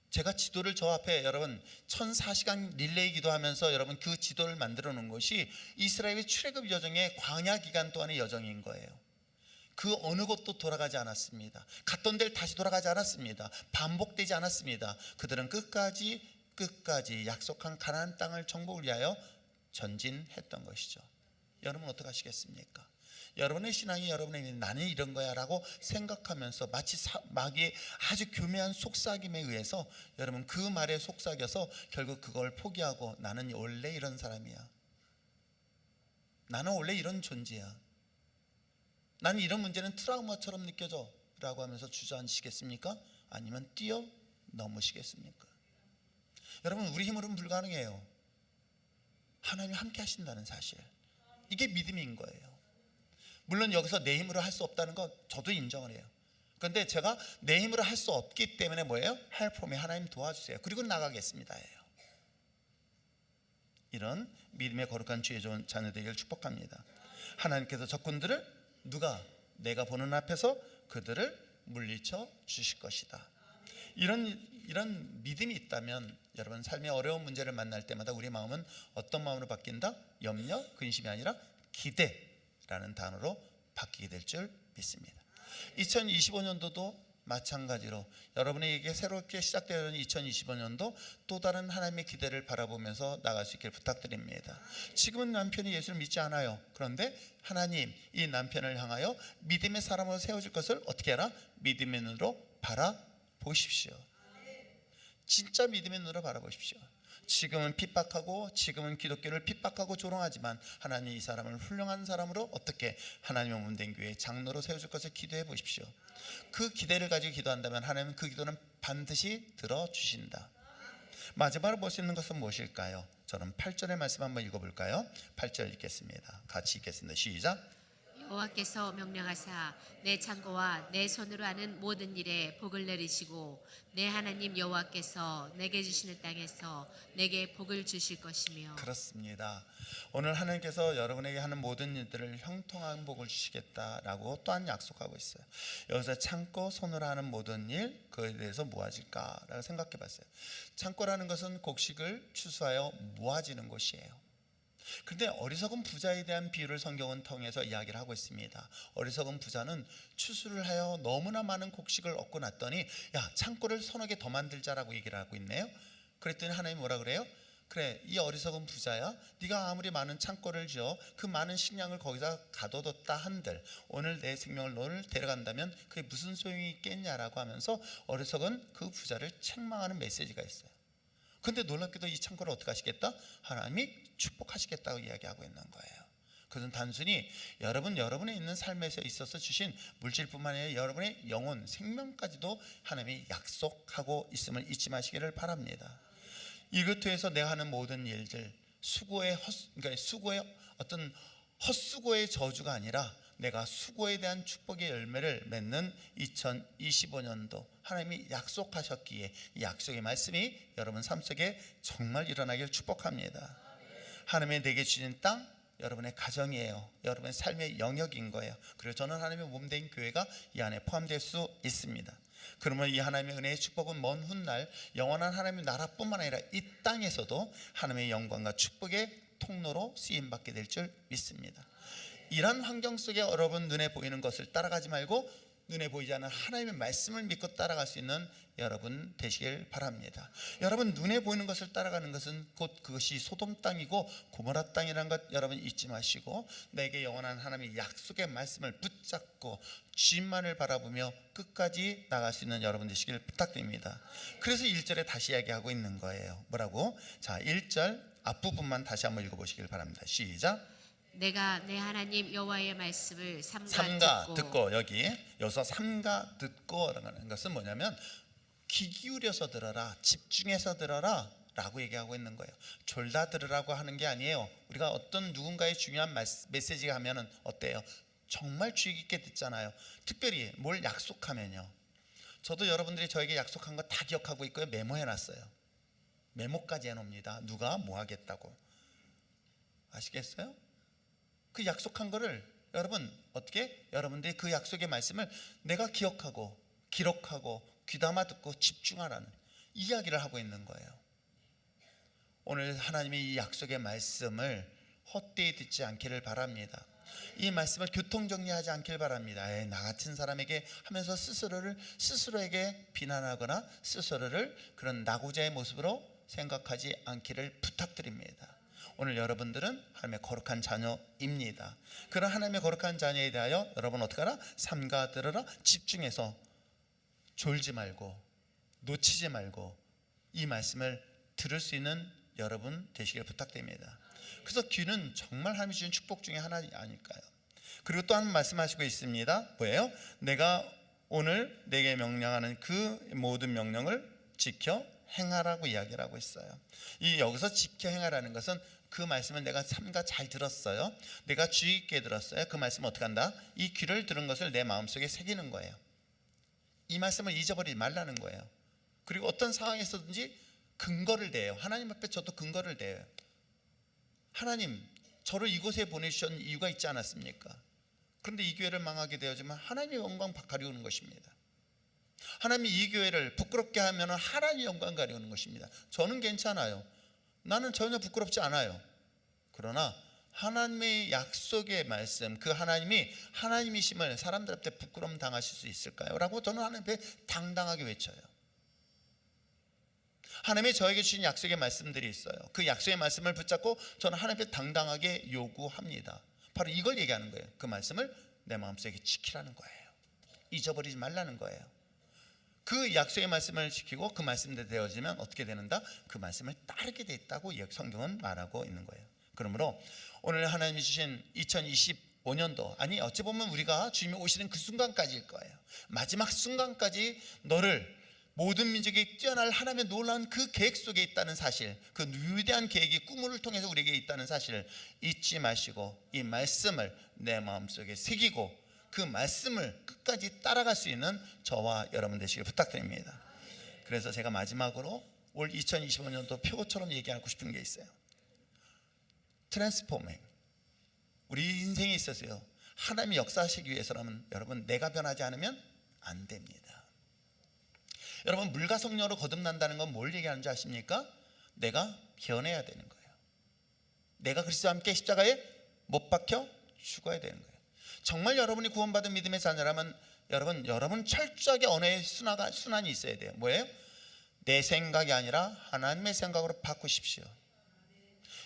제가 지도를 저 앞에, 여러분, 1004시간 릴레이 기도하면서 여러분 그 지도를 만들어 놓은 것이 이스라엘의 출애굽 여정의 광야 기간 동안의 여정인 거예요. 그 어느 곳도 돌아가지 않았습니다. 갔던 데를 다시 돌아가지 않았습니다. 반복되지 않았습니다. 그들은 끝까지 약속한 가나안 땅을 정복을 위하여 전진했던 것이죠. 여러분 어떻게 하시겠습니까? 여러분의 신앙이, 여러분의 나는 이런 거야 라고 생각하면서 마치 마귀의 아주 교묘한 속삭임에 의해서 여러분 그 말에 속삭여서 결국 그걸 포기하고 나는 원래 이런 사람이야, 나는 원래 이런 존재야, 나는 이런 문제는 트라우마처럼 느껴져 라고 하면서 주저앉으시겠습니까? 아니면 뛰어넘으시겠습니까? 여러분, 우리 힘으로는 불가능해요. 하나님이 함께 하신다는 사실, 이게 믿음인 거예요. 물론 여기서 내 힘으로 할 수 없다는 거 저도 인정을 해요. 그런데 제가 내 힘으로 할 수 없기 때문에 뭐예요? Help me, 하나님 도와주세요, 그리고 나가겠습니다 예요. 이런 믿음의 거룩한 주의 좋은 자녀 되기를 축복합니다. 하나님께서 적군들을 내가 보는 앞에서 그들을 물리쳐 주실 것이다. 이런 믿음이 있다면 여러분 삶의 어려운 문제를 만날 때마다 우리 마음은 어떤 마음으로 바뀐다? 염려, 근심이 아니라 기대라는 단어로 바뀌게 될 줄 믿습니다. 2025년도도 마찬가지로 여러분에게 새롭게 시작되는 2025년도 또 다른 하나님의 기대를 바라보면서 나갈 수 있기를 부탁드립니다. 지금은 남편이 예수를 믿지 않아요. 그런데 하나님, 이 남편을 향하여 믿음의 사람으로 세워질 것을 어떻게 하라? 믿음의 눈으로 바라보십시오. 진짜 믿음의 눈으로 바라보십시오. 지금은 핍박하고 지금은 기독교를 핍박하고 조롱하지만 하나님 이 사람을 훌륭한 사람으로 어떻게 하나님의 몸된 교회 장로로 세워줄 것을 기도해 보십시오. 그 기대를 가지고 기도한다면 하나님은 그 기도는 반드시 들어주신다. 마지막으로 볼 수 있는 것은 무엇일까요? 저는 8절의 말씀 한번 읽어볼까요? 8절 읽겠습니다. 같이 읽겠습니다. 시작. 여호와께서 명령하사 내 창고와 내 손으로 하는 모든 일에 복을 내리시고 내 하나님 여호와께서 내게 주시는 땅에서 내게 복을 주실 것이며. 그렇습니다. 오늘 하나님께서 여러분에게 하는 모든 일들을 형통한 복을 주시겠다라고 또한 약속하고 있어요. 여기서 창고 손으로 하는 모든 일, 그에 대해서 모아질까라고 생각해 봤어요. 창고라는 것은 곡식을 추수하여 모아지는 곳이에요. 그런데 어리석은 부자에 대한 비유를 성경은 통해서 이야기를 하고 있습니다. 어리석은 부자는 추수를 하여 너무나 많은 곡식을 얻고 났더니 야, 창고를 서너 개 더 만들자라고 얘기를 하고 있네요. 그랬더니 하나님이 뭐라 그래요? 그래, 이 어리석은 부자야, 네가 아무리 많은 창고를 지어 그 많은 식량을 거기다 가둬뒀다 한들 오늘 내 생명을 너를 데려간다면 그게 무슨 소용이 있겠냐라고 하면서 어리석은 그 부자를 책망하는 메시지가 있어요. 근데 놀랍게도 이 창고를 어떻게 하시겠다? 하나님이 축복하시겠다고 이야기하고 있는 거예요. 그것은 단순히 여러분의 있는 삶에서 있어서 주신 물질뿐만 아니라 여러분의 영혼, 생명까지도 하나님이 약속하고 있음을 잊지 마시기를 바랍니다. 이것에서 내가 하는 모든 일들, 수고의 어떤 헛수고의 저주가 아니라 내가 수고에 대한 축복의 열매를 맺는 2025년도 하나님이 약속하셨기에 이 약속의 말씀이 여러분 삶 속에 정말 일어나길 축복합니다. 하나님의 내게 주신 땅, 여러분의 가정이에요. 여러분의 삶의 영역인 거예요. 그리고 저는 하나님의 몸된 교회가 이 안에 포함될 수 있습니다. 그러면 이 하나님의 은혜의 축복은 먼 훗날 영원한 하나님의 나라뿐만 아니라 이 땅에서도 하나님의 영광과 축복의 통로로 쓰임받게 될 줄 믿습니다. 이런 환경 속에 여러분 눈에 보이는 것을 따라가지 말고 눈에 보이지 않는 하나님의 말씀을 믿고 따라갈 수 있는 여러분 되시길 바랍니다. 여러분 눈에 보이는 것을 따라가는 것은 곧 그것이 소돔 땅이고 고모라 땅이라는 것 여러분 잊지 마시고 내게 영원한 하나님의 약속의 말씀을 붙잡고 주님만을 바라보며 끝까지 나갈 수 있는 여러분 되시길 부탁드립니다. 그래서 1절에 다시 이야기하고 있는 거예요. 뭐라고? 자, 1절 앞부분만 다시 한번 읽어보시길 바랍니다. 시작. 내가 내 하나님 여호와의 말씀을 삼가 듣고 여기서 삼가 듣고라는 것은 뭐냐면 귀 기울여서 들어라, 집중해서 들어라 라고 얘기하고 있는 거예요. 졸다 들으라고 하는 게 아니에요. 우리가 어떤 누군가의 중요한 메시지가 하면은 어때요? 정말 주의 깊게 듣잖아요. 특별히 뭘 약속하면요. 저도 여러분들이 저에게 약속한 거 다 기억하고 있고요. 메모해놨어요. 메모까지 해놓습니다. 누가 뭐 하겠다고. 아시겠어요? 그 약속한 거를 여러분 어떻게 여러분들이 그 약속의 말씀을 내가 기억하고 기록하고 귀담아 듣고 집중하라는 이야기를 하고 있는 거예요. 오늘 하나님의 이 약속의 말씀을 헛되이 듣지 않기를 바랍니다. 이 말씀을 교통정리하지 않길 바랍니다. 나 같은 사람에게 하면서 스스로에게 비난하거나 스스로를 그런 낙오자의 모습으로 생각하지 않기를 부탁드립니다. 오늘 여러분들은 하나님의 거룩한 자녀입니다. 그런 하나님의 거룩한 자녀에 대하여 여러분 어떻게 하라? 삼가 들으라, 집중해서 졸지 말고 놓치지 말고 이 말씀을 들을 수 있는 여러분 되시길 부탁드립니다. 그래서 귀는 정말 하나님이 주신 축복 중에 하나 아닐까요? 그리고 또 한 번 말씀하시고 있습니다. 뭐예요? 내가 오늘 내게 명령하는 그 모든 명령을 지켜 행하라고 이야기를 하고 있어요. 이 여기서 지켜 행하라는 것은 그 말씀을 내가 삼가 잘 들었어요. 내가 주의 있게 들었어요. 그 말씀을 어떻게 한다? 이 귀를 들은 것을 내 마음속에 새기는 거예요. 이 말씀을 잊어버리지 말라는 거예요. 그리고 어떤 상황에서든지 근거를 대요. 하나님 앞에 저도 근거를 대요. 하나님, 저를 이곳에 보내주신 이유가 있지 않았습니까? 그런데 이 교회를 망하게 되어지만 하나님의 영광 가리우는 것입니다. 하나님이 이 교회를 부끄럽게 하면 하나님의 영광 가리우는 것입니다. 저는 괜찮아요. 나는 전혀 부끄럽지 않아요. 그러나 하나님의 약속의 말씀, 그 하나님이 하나님이심을 사람들 앞에 부끄러움 당하실 수 있을까요? 라고 저는 하나님 앞에 당당하게 외쳐요. 하나님이 저에게 주신 약속의 말씀들이 있어요. 그 약속의 말씀을 붙잡고 저는 하나님 앞에 당당하게 요구합니다. 바로 이걸 얘기하는 거예요. 그 말씀을 내 마음속에 지키라는 거예요. 잊어버리지 말라는 거예요. 그 약속의 말씀을 지키고 그 말씀대로 되어지면 어떻게 되는가? 그 말씀을 따르게 돼 있다고 성경은 말하고 있는 거예요. 그러므로 오늘 하나님이 주신 2025년도, 아니 어찌 보면 우리가 주님이 오시는 그 순간까지일 거예요. 마지막 순간까지 너를 모든 민족이 뛰어날 하나님의 놀라운 그 계획 속에 있다는 사실, 그 위대한 계획이 꿈을 통해서 우리에게 있다는 사실을 잊지 마시고 이 말씀을 내 마음속에 새기고 그 말씀을 끝까지 따라갈 수 있는 저와 여러분 되시길 부탁드립니다. 그래서 제가 마지막으로 올 2025년도 표고처럼 얘기하고 싶은 게 있어요. 트랜스포밍. 우리 인생에 있어서요, 하나님이 역사하시기 위해서라면 여러분 내가 변하지 않으면 안 됩니다. 여러분 물과 성령으로 거듭난다는 건 뭘 얘기하는지 아십니까? 내가 변해야 되는 거예요. 내가 그리스도와 함께 십자가에 못 박혀 죽어야 되는 거예요. 정말 여러분이 구원받은 믿음의 자녀라면 여러분 철저하게 언어의 순환이 있어야 돼요. 뭐예요? 내 생각이 아니라 하나님의 생각으로 바꾸십시오.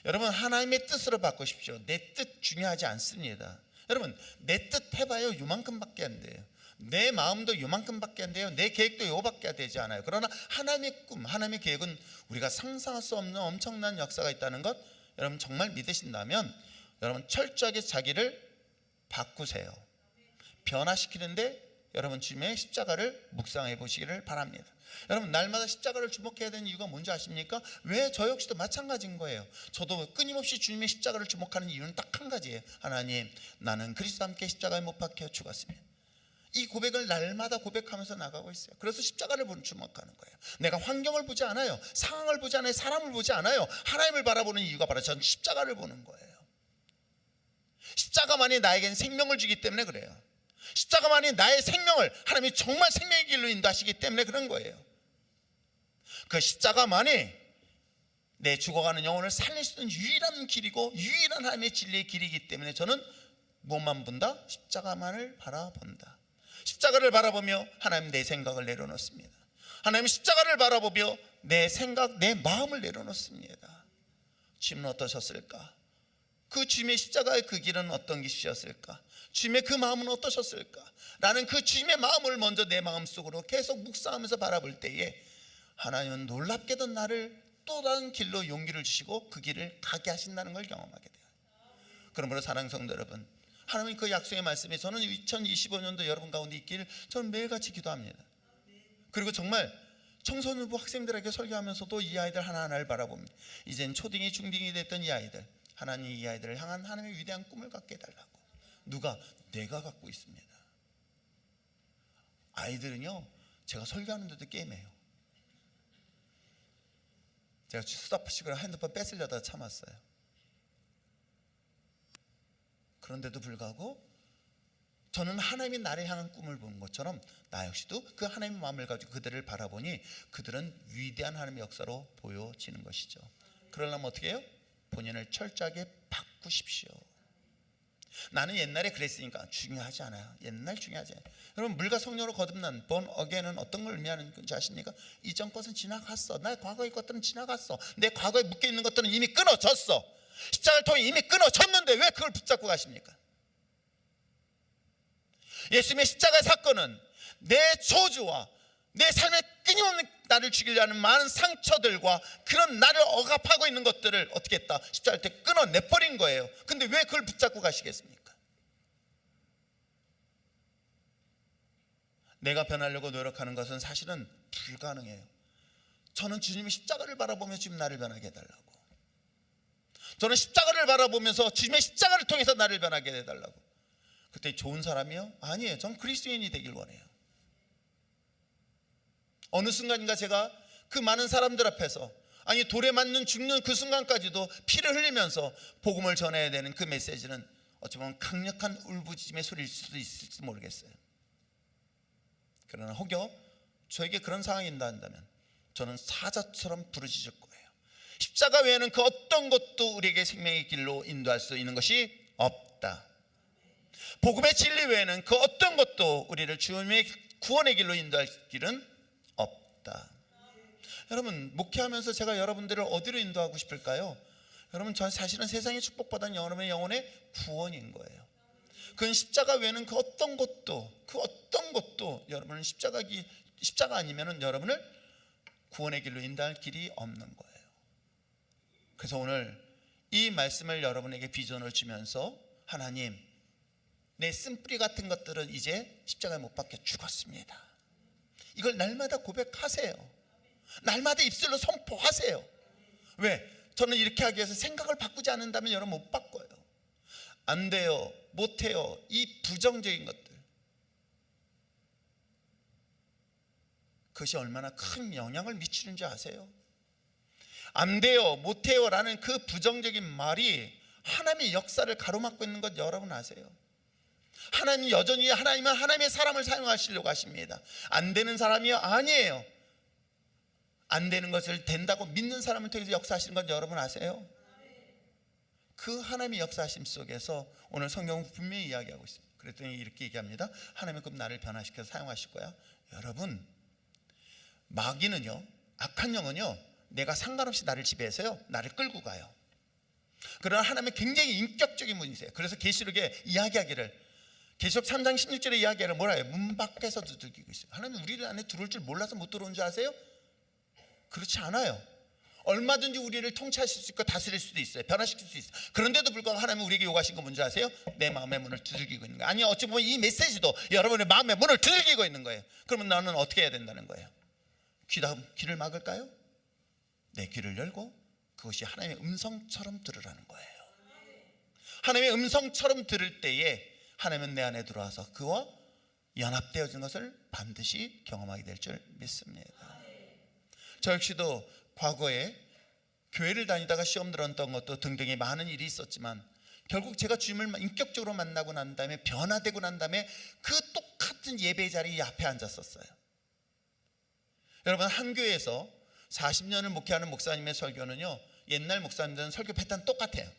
여러분 하나님의 뜻으로 바꾸십시오. 내 뜻 중요하지 않습니다. 여러분 내 뜻 해봐요 요만큼밖에 안 돼요. 내 마음도 요만큼밖에 안 돼요. 내 계획도 요밖에 되지 않아요. 그러나 하나님의 꿈, 하나님의 계획은 우리가 상상할 수 없는 엄청난 역사가 있다는 것 여러분 정말 믿으신다면 여러분 철저하게 자기를 바꾸세요. 변화시키는데 여러분 주님의 십자가를 묵상해 보시기를 바랍니다. 여러분 날마다 십자가를 주목해야 되는 이유가 뭔지 아십니까? 왜 저 역시도 마찬가지인 거예요. 저도 끊임없이 주님의 십자가를 주목하는 이유는 딱 한 가지예요. 하나님, 나는 그리스도와 함께 십자가에 못 박혀 죽었습니다. 이 고백을 날마다 고백하면서 나가고 있어요. 그래서 십자가를 주목하는 거예요. 내가 환경을 보지 않아요. 상황을 보지 않아요. 사람을 보지 않아요. 하나님을 바라보는 이유가 바로 전 십자가를 보는 거예요. 십자가만이 나에겐 생명을 주기 때문에 그래요. 십자가만이 나의 생명을, 하나님이 정말 생명의 길로 인도하시기 때문에 그런 거예요. 그 십자가만이 내 죽어가는 영혼을 살릴 수 있는 유일한 길이고 유일한 하나님의 진리의 길이기 때문에 저는 무엇만 본다? 십자가만을 바라본다. 십자가를 바라보며 하나님 내 생각을 내려놓습니다. 하나님 십자가를 바라보며 내 생각, 내 마음을 내려놓습니다. 주님은 어떠셨을까? 그 주님의 십자가의 그 길은 어떤 길이었을까? 주님의 그 마음은 어떠셨을까? 라는 그 주님의 마음을 먼저 내 마음속으로 계속 묵상하면서 바라볼 때에 하나님은 놀랍게도 나를 또 다른 길로 용기를 주시고 그 길을 가게 하신다는 걸 경험하게 돼요. 그러므로 사랑하는 성도 여러분, 하나님 그 약속의 말씀에 저는 2025년도 여러분 가운데 있기를 저는 매일같이 기도합니다. 그리고 정말 청소년부 학생들에게 설교하면서도 이 아이들 하나하나를 바라봅니다. 이젠 초딩이 중딩이 됐던 이 아이들, 하나님 이 아이들을 향한 하나님의 위대한 꿈을 갖게 해달라고. 누가? 내가 갖고 있습니다. 아이들은요 제가 설교하는데도 게임해요. 제가 수다 푸시고 핸드폰 뺏으려다 참았어요. 그런데도 불구하고 저는 하나님이 나를 향한 꿈을 보는 것처럼 나 역시도 그 하나님의 마음을 가지고 그들을 바라보니 그들은 위대한 하나님의 역사로 보여지는 것이죠. 그러려면 어떻게 해요? 본인을 철저하게 바꾸십시오. 나는 옛날에 그랬으니까 중요하지 않아요. 옛날 중요하지 않아요. 여러분 물과 성령으로 거듭난 born again은 어떤 걸 의미하는 건지 아십니까? 이전 것은 지나갔어. 나의 과거의 것들은 지나갔어. 내 과거에 묶여있는 것들은 이미 끊어졌어. 십자가를 통해 이미 끊어졌는데 왜 그걸 붙잡고 가십니까? 예수님의 십자가의 사건은 내 저주와 내 삶에 끊임없는 나를 죽이려 하는 많은 상처들과 그런 나를 억압하고 있는 것들을 어떻게 했다? 십자가를 때 끊어내버린 거예요. 근데 왜 그걸 붙잡고 가시겠습니까? 내가 변하려고 노력하는 것은 사실은 불가능해요. 저는 주님의 십자가를 바라보며 주님 나를 변하게 해달라고. 저는 십자가를 바라보면서 주님의 십자가를 통해서 나를 변하게 해달라고. 그때 좋은 사람이요? 아니에요. 전 그리스도인이 되길 원해요. 어느 순간인가 제가 그 많은 사람들 앞에서 아니 돌에 맞는 죽는 그 순간까지도 피를 흘리면서 복음을 전해야 되는 그 메시지는 어찌 보면 강력한 울부짖음의 소리일 수도 있을지 모르겠어요. 그러나 혹여 저에게 그런 상황이 있다면 저는 사자처럼 부르짖을 거예요. 십자가 외에는 그 어떤 것도 우리에게 생명의 길로 인도할 수 있는 것이 없다. 복음의 진리 외에는 그 어떤 것도 우리를 주님의 구원의 길로 인도할 길은 없다. 여러분 목회하면서 제가 여러분들을 어디로 인도하고 싶을까요? 여러분 전 사실은 세상에 축복받은 여러분의 영혼의 구원인 거예요. 그건 십자가 외에는 그 어떤 것도 여러분은 십자가 십자가 아니면은 여러분을 구원의 길로 인도할 길이 없는 거예요. 그래서 오늘 이 말씀을 여러분에게 비전을 주면서 하나님, 내 쓴뿌리 같은 것들은 이제 십자가에 못 박혀 죽었습니다. 이걸 날마다 고백하세요. 날마다 입술로 선포하세요. 왜? 저는 이렇게 하기 위해서 생각을 바꾸지 않는다면 여러분 못 바꿔요. 안 돼요, 못 해요, 이 부정적인 것들, 그것이 얼마나 큰 영향을 미치는 줄 아세요? 안 돼요, 못 해요 라는 그 부정적인 말이 하나님의 역사를 가로막고 있는 것 여러분 아세요? 하나님 여전히 하나님은 하나님의 사람을 사용하시려고 하십니다. 안 되는 사람이요? 아니에요. 안 되는 것을 된다고 믿는 사람을 통해서 역사하시는 건 여러분 아세요? 그 하나님의 역사하심 속에서 오늘 성경은 분명히 이야기하고 있습니다. 그랬더니 이렇게 얘기합니다. 하나님은 그럼 나를 변화시켜서 사용하실 거야. 여러분, 마귀는요, 악한 영은요, 내가 상관없이 나를 지배해서요, 나를 끌고 가요. 그러나 하나님은 굉장히 인격적인 분이세요. 그래서 계시록에 이야기하기를, 계시록 3장 16절에 이야기하기를 뭐라 해요? 문 밖에서 두들기고 있어요. 하나님은 우리를 안에 들어올 줄 몰라서 못 들어온 줄 아세요? 그렇지 않아요. 얼마든지 우리를 통치하실 수 있고 다스릴 수도 있어요. 변화시킬 수 있어요. 그런데도 불구하고 하나님은 우리에게 요구하신 건 뭔지 아세요? 내 마음의 문을 두들기고 있는 거예요. 아니, 어찌 보면 이 메시지도 여러분의 마음의 문을 두들기고 있는 거예요. 그러면 나는 어떻게 해야 된다는 거예요? 귀를 막을까요? 내 귀를 열고 그것이 하나님의 음성처럼 들으라는 거예요. 하나님의 음성처럼 들을 때에 하나님은 내 안에 들어와서 그와 연합되어진 것을 반드시 경험하게 될 줄 믿습니다. 저 역시도 과거에 교회를 다니다가 시험 들었던 것도 등등의 많은 일이 있었지만 결국 제가 주님을 인격적으로 만나고 난 다음에 변화되고 난 다음에 그 똑같은 예배 자리 앞에 앉았었어요. 여러분, 한 교회에서 40년을 목회하는 목사님의 설교는요, 옛날 목사님들은 설교 패턴 똑같아요.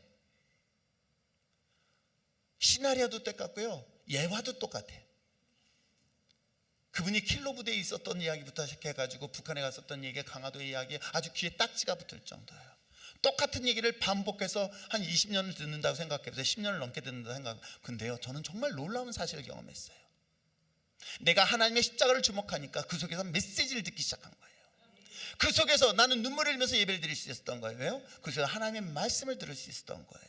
시나리오도 똑같고요, 예화도 똑같아요. 그분이 킬로 부대에 있었던 이야기부터 시작해가지고 북한에 갔었던 얘기, 강화도의 이야기, 아주 귀에 딱지가 붙을 정도예요. 똑같은 얘기를 반복해서 한 20년을 듣는다고 생각해보세요. 10년을 넘게 듣는다고 생각해보세요. 근데요, 저는 정말 놀라운 사실을 경험했어요. 내가 하나님의 십자가를 주목하니까 그 속에서 메시지를 듣기 시작한 거예요. 그 속에서 나는 눈물을 흘리면서 예배를 드릴 수 있었던 거예요. 왜요? 그 속에서 하나님의 말씀을 들을 수 있었던 거예요.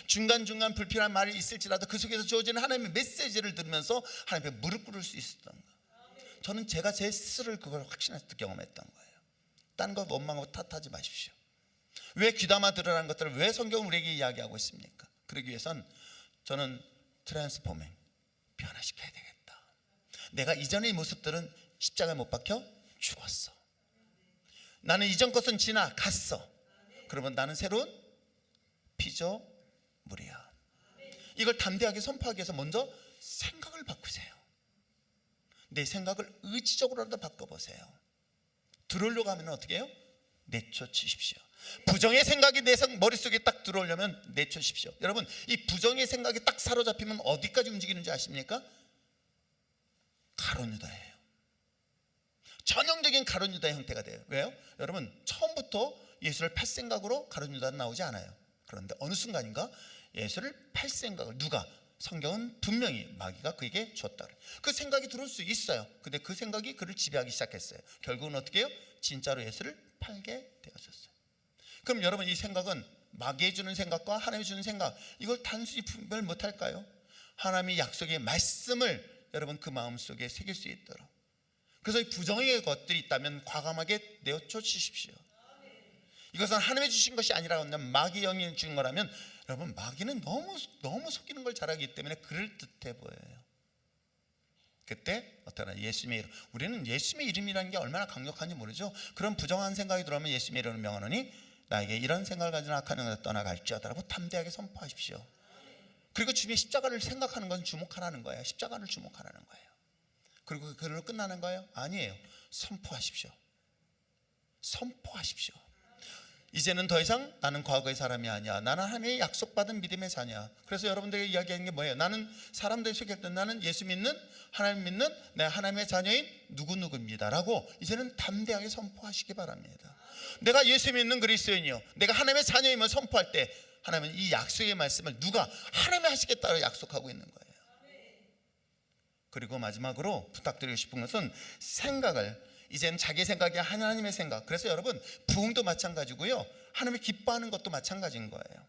중간중간 불필요한 말이 있을지라도 그 속에서 주어지는 하나님의 메시지를 들으면서 하나님께 무릎 꿇을 수 있었던 거예요. 저는 제가 제 스스로를 그걸 확신해서 경험했던 거예요. 딴 거 원망하고 탓하지 마십시오. 왜 귀담아 들으라는 것들을 왜 성경은 우리에게 이야기하고 있습니까? 그러기 위해선 저는 트랜스포밍, 변화시켜야 되겠다. 내가 이전의 모습들은 십자가에 못 박혀 죽었어. 나는 이전 것은 지나갔어. 그러면 나는 새로운 피조물이야. 이걸 담대하게 선포하기 위해서 먼저 생각을 바꾸세요. 내 생각을 의지적으로라도 바꿔보세요. 들어오려고 하면 어떻게 해요? 내쫓으십시오. 부정의 생각이 내 머릿속에 딱 들어오려면 내쫓으십시오. 여러분, 이 부정의 생각이 딱 사로잡히면 어디까지 움직이는지 아십니까? 가론유다예요. 전형적인 가론유다의 형태가 돼요. 왜요? 여러분, 처음부터 예수를 팔 생각으로 가론유다는 나오지 않아요. 그런데 어느 순간인가 예수를 팔 생각을 누가? 성경은 분명히 마귀가 그에게 줬다. 그 생각이 들어올 수 있어요. 근데 그 생각이 그를 지배하기 시작했어요. 결국은 어떻게 해요? 진짜로 예수를 팔게 되었었어요. 그럼 여러분, 이 생각은 마귀에 주는 생각과 하나님이 주는 생각, 이걸 단순히 분별 못할까요? 하나님의 약속의 말씀을 여러분 그 마음속에 새길 수 있도록. 그래서 이 부정의 것들이 있다면 과감하게 내어쫓으십시오. 이것은 하나님이 주신 것이 아니라 마귀 영이 주는 거라면, 여러분, 마귀는 너무 속이는 걸 잘하기 때문에 그럴듯해 보여요. 그때 어떠나 예수님의 이름, 우리는 예수님의 이름이라는 게 얼마나 강력한지 모르죠. 그런 부정한 생각이 들어오면 예수님의 이름을 명하노니 나에게 이런 생각을 가진 악한 영을 떠나갈지어다라고 담대하게 선포하십시오. 그리고 주님의 십자가를 생각하는 건 주목하라는 거예요. 십자가를 주목하라는 거예요. 그리고 그걸로 끝나는 거예요? 아니에요. 선포하십시오. 선포하십시오. 이제는 더 이상 나는 과거의 사람이 아니야. 나는 하나님의 약속받은 믿음의 자녀야. 그래서 여러분들에게 이야기하는 게 뭐예요? 나는 사람들이 속일 때 나는 예수 믿는, 하나님 믿는 내 하나님의 자녀인 누구누구입니다 라고 이제는 담대하게 선포하시기 바랍니다. 내가 예수 믿는 그리스도인이요, 내가 하나님의 자녀임을 선포할 때 하나님은 이 약속의 말씀을 누가? 하나님이 하시겠다고 약속하고 있는 거예요. 그리고 마지막으로 부탁드리고 싶은 것은 생각을, 이제는 자기 생각이 하나님의 생각. 그래서 여러분, 부흥도 마찬가지고요, 하나님이 기뻐하는 것도 마찬가지인 거예요.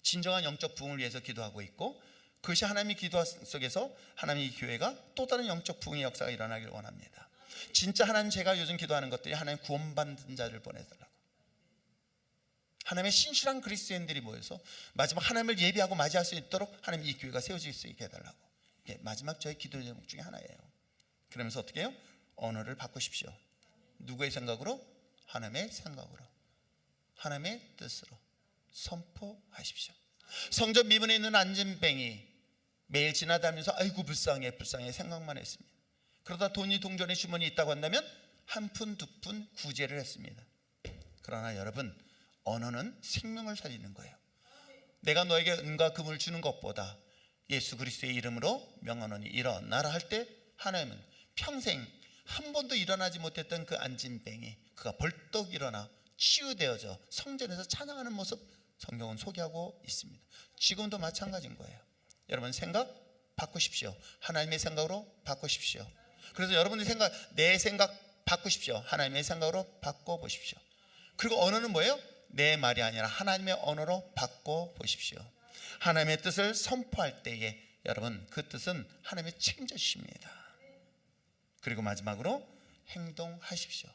진정한 영적 부흥을 위해서 기도하고 있고, 그것이 하나님의 기도 속에서 하나님의 교회가 또 다른 영적 부흥의 역사가 일어나길 원합니다. 진짜 하나님, 제가 요즘 기도하는 것들이 하나님 구원받는 자를 보내달라고, 하나님의 신실한 그리스도인들이 모여서 마지막 하나님을 예비하고 맞이할 수 있도록 하나님 이 교회가 세워질 수 있게 해달라고, 이게 마지막 저의 기도 제목 중에 하나예요. 그러면서 어떻게 해요? 언어를 바꾸십시오. 누구의 생각으로? 하나님의 생각으로, 하나님의 뜻으로 선포하십시오. 성전 미문에 있는 안진뱅이 매일 지나다니면서 아이고 불쌍해 불쌍해 생각만 했습니다. 그러다 돈이 동전에 주머니 있다고 한다면 한 푼 두 푼 구제를 했습니다. 그러나 여러분, 언어는 생명을 살리는 거예요. 내가 너에게 은과 금을 주는 것보다 예수 그리스도의 이름으로 명하노니 일어나라 할 때, 하나님은 평생 한 번도 일어나지 못했던 그 안진뱅이, 그가 벌떡 일어나 치유되어져 성전에서 찬양하는 모습 성경은 소개하고 있습니다. 지금도 마찬가지인 거예요. 여러분, 생각 바꾸십시오. 하나님의 생각으로 바꾸십시오. 그래서 여러분의 생각, 내 생각 바꾸십시오. 하나님의 생각으로 바꿔보십시오. 그리고 언어는 뭐예요? 내 말이 아니라 하나님의 언어로 바꿔보십시오. 하나님의 뜻을 선포할 때에 여러분, 그 뜻은 하나님이 책임져 주십니다. 그리고 마지막으로 행동하십시오.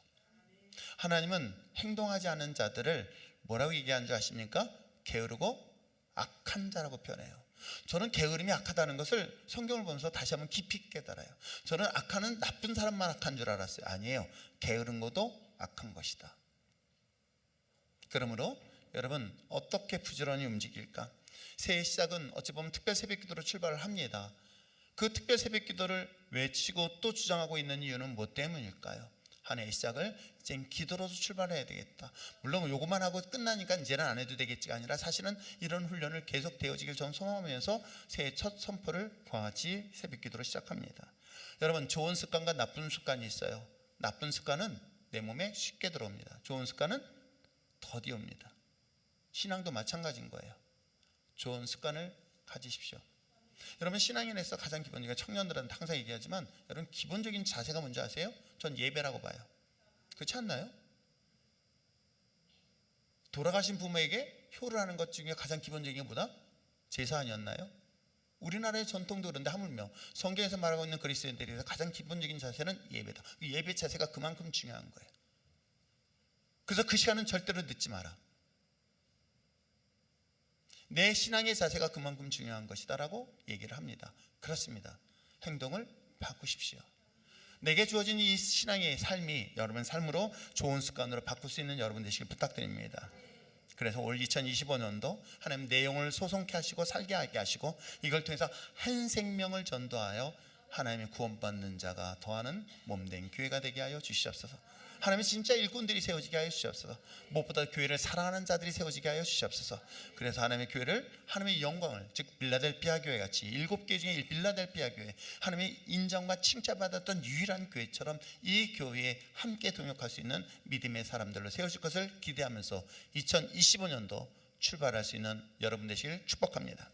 하나님은 행동하지 않는 자들을 뭐라고 얘기하는 줄 아십니까? 게으르고 악한 자라고 표현해요. 저는 게으름이 악하다는 것을 성경을 보면서 다시 한번 깊이 깨달아요. 저는 악하는 나쁜 사람만 악한 줄 알았어요. 아니에요. 게으른 것도 악한 것이다. 그러므로 여러분, 어떻게 부지런히 움직일까? 새해 시작은 어찌 보면 특별 새벽 기도로 출발을 합니다. 그 특별 새벽 기도를 외치고 또 주장하고 있는 이유는 뭐 때문일까요? 한 해의 시작을 이제 기도로서 출발해야 되겠다. 물론 요것만 하고 끝나니까 이제는 안 해도 되겠지가 아니라, 사실은 이런 훈련을 계속 되어지길 전 소망하면서 새해 첫 선포를 같이 새벽 기도로 시작합니다. 여러분, 좋은 습관과 나쁜 습관이 있어요. 나쁜 습관은 내 몸에 쉽게 들어옵니다. 좋은 습관은 더디 옵니다. 신앙도 마찬가지인 거예요. 좋은 습관을 가지십시오. 여러분, 신앙인에서 가장 기본적인, 청년들한테 항상 얘기하지만, 여러분 기본적인 자세가 뭔지 아세요? 전 예배라고 봐요. 그렇지 않나요? 돌아가신 부모에게 효를 하는 것 중에 가장 기본적인 게 뭐다? 제사 아니었나요? 우리나라의 전통도 그런데 하물며 성경에서 말하고 있는 그리스도인들에서 가장 기본적인 자세는 예배다. 예배 자세가 그만큼 중요한 거예요. 그래서 그 시간은 절대로 늦지 마라. 내 신앙의 자세가 그만큼 중요한 것이다라고 얘기를 합니다. 그렇습니다. 행동을 바꾸십시오. 내게 주어진 이 신앙의 삶이 여러분 삶으로 좋은 습관으로 바꿀 수 있는 여러분 되시길 부탁드립니다. 그래서 올 2025년도 하나님 내 영을 소송케 하시고 살게 하게 하시고, 이걸 통해서 한 생명을 전도하여 하나님의 구원받는 자가 더하는 몸된 교회가 되게 하여 주시옵소서. 하나님의 진짜 일꾼들이 세워지게 하여 주시옵소서. 무엇보다 교회를 사랑하는 자들이 세워지게 하여 주시옵소서. 그래서 하나님의 교회를, 하나님의 영광을, 즉 빌라델피아 교회 같이 7개 중에 빌라델피아 교회, 하나님의 인정과 칭찬받았던 유일한 교회처럼 이 교회에 함께 동역할 수 있는 믿음의 사람들로 세워질 것을 기대하면서 2025년도 출발할 수 있는 여러분 되시길 축복합니다.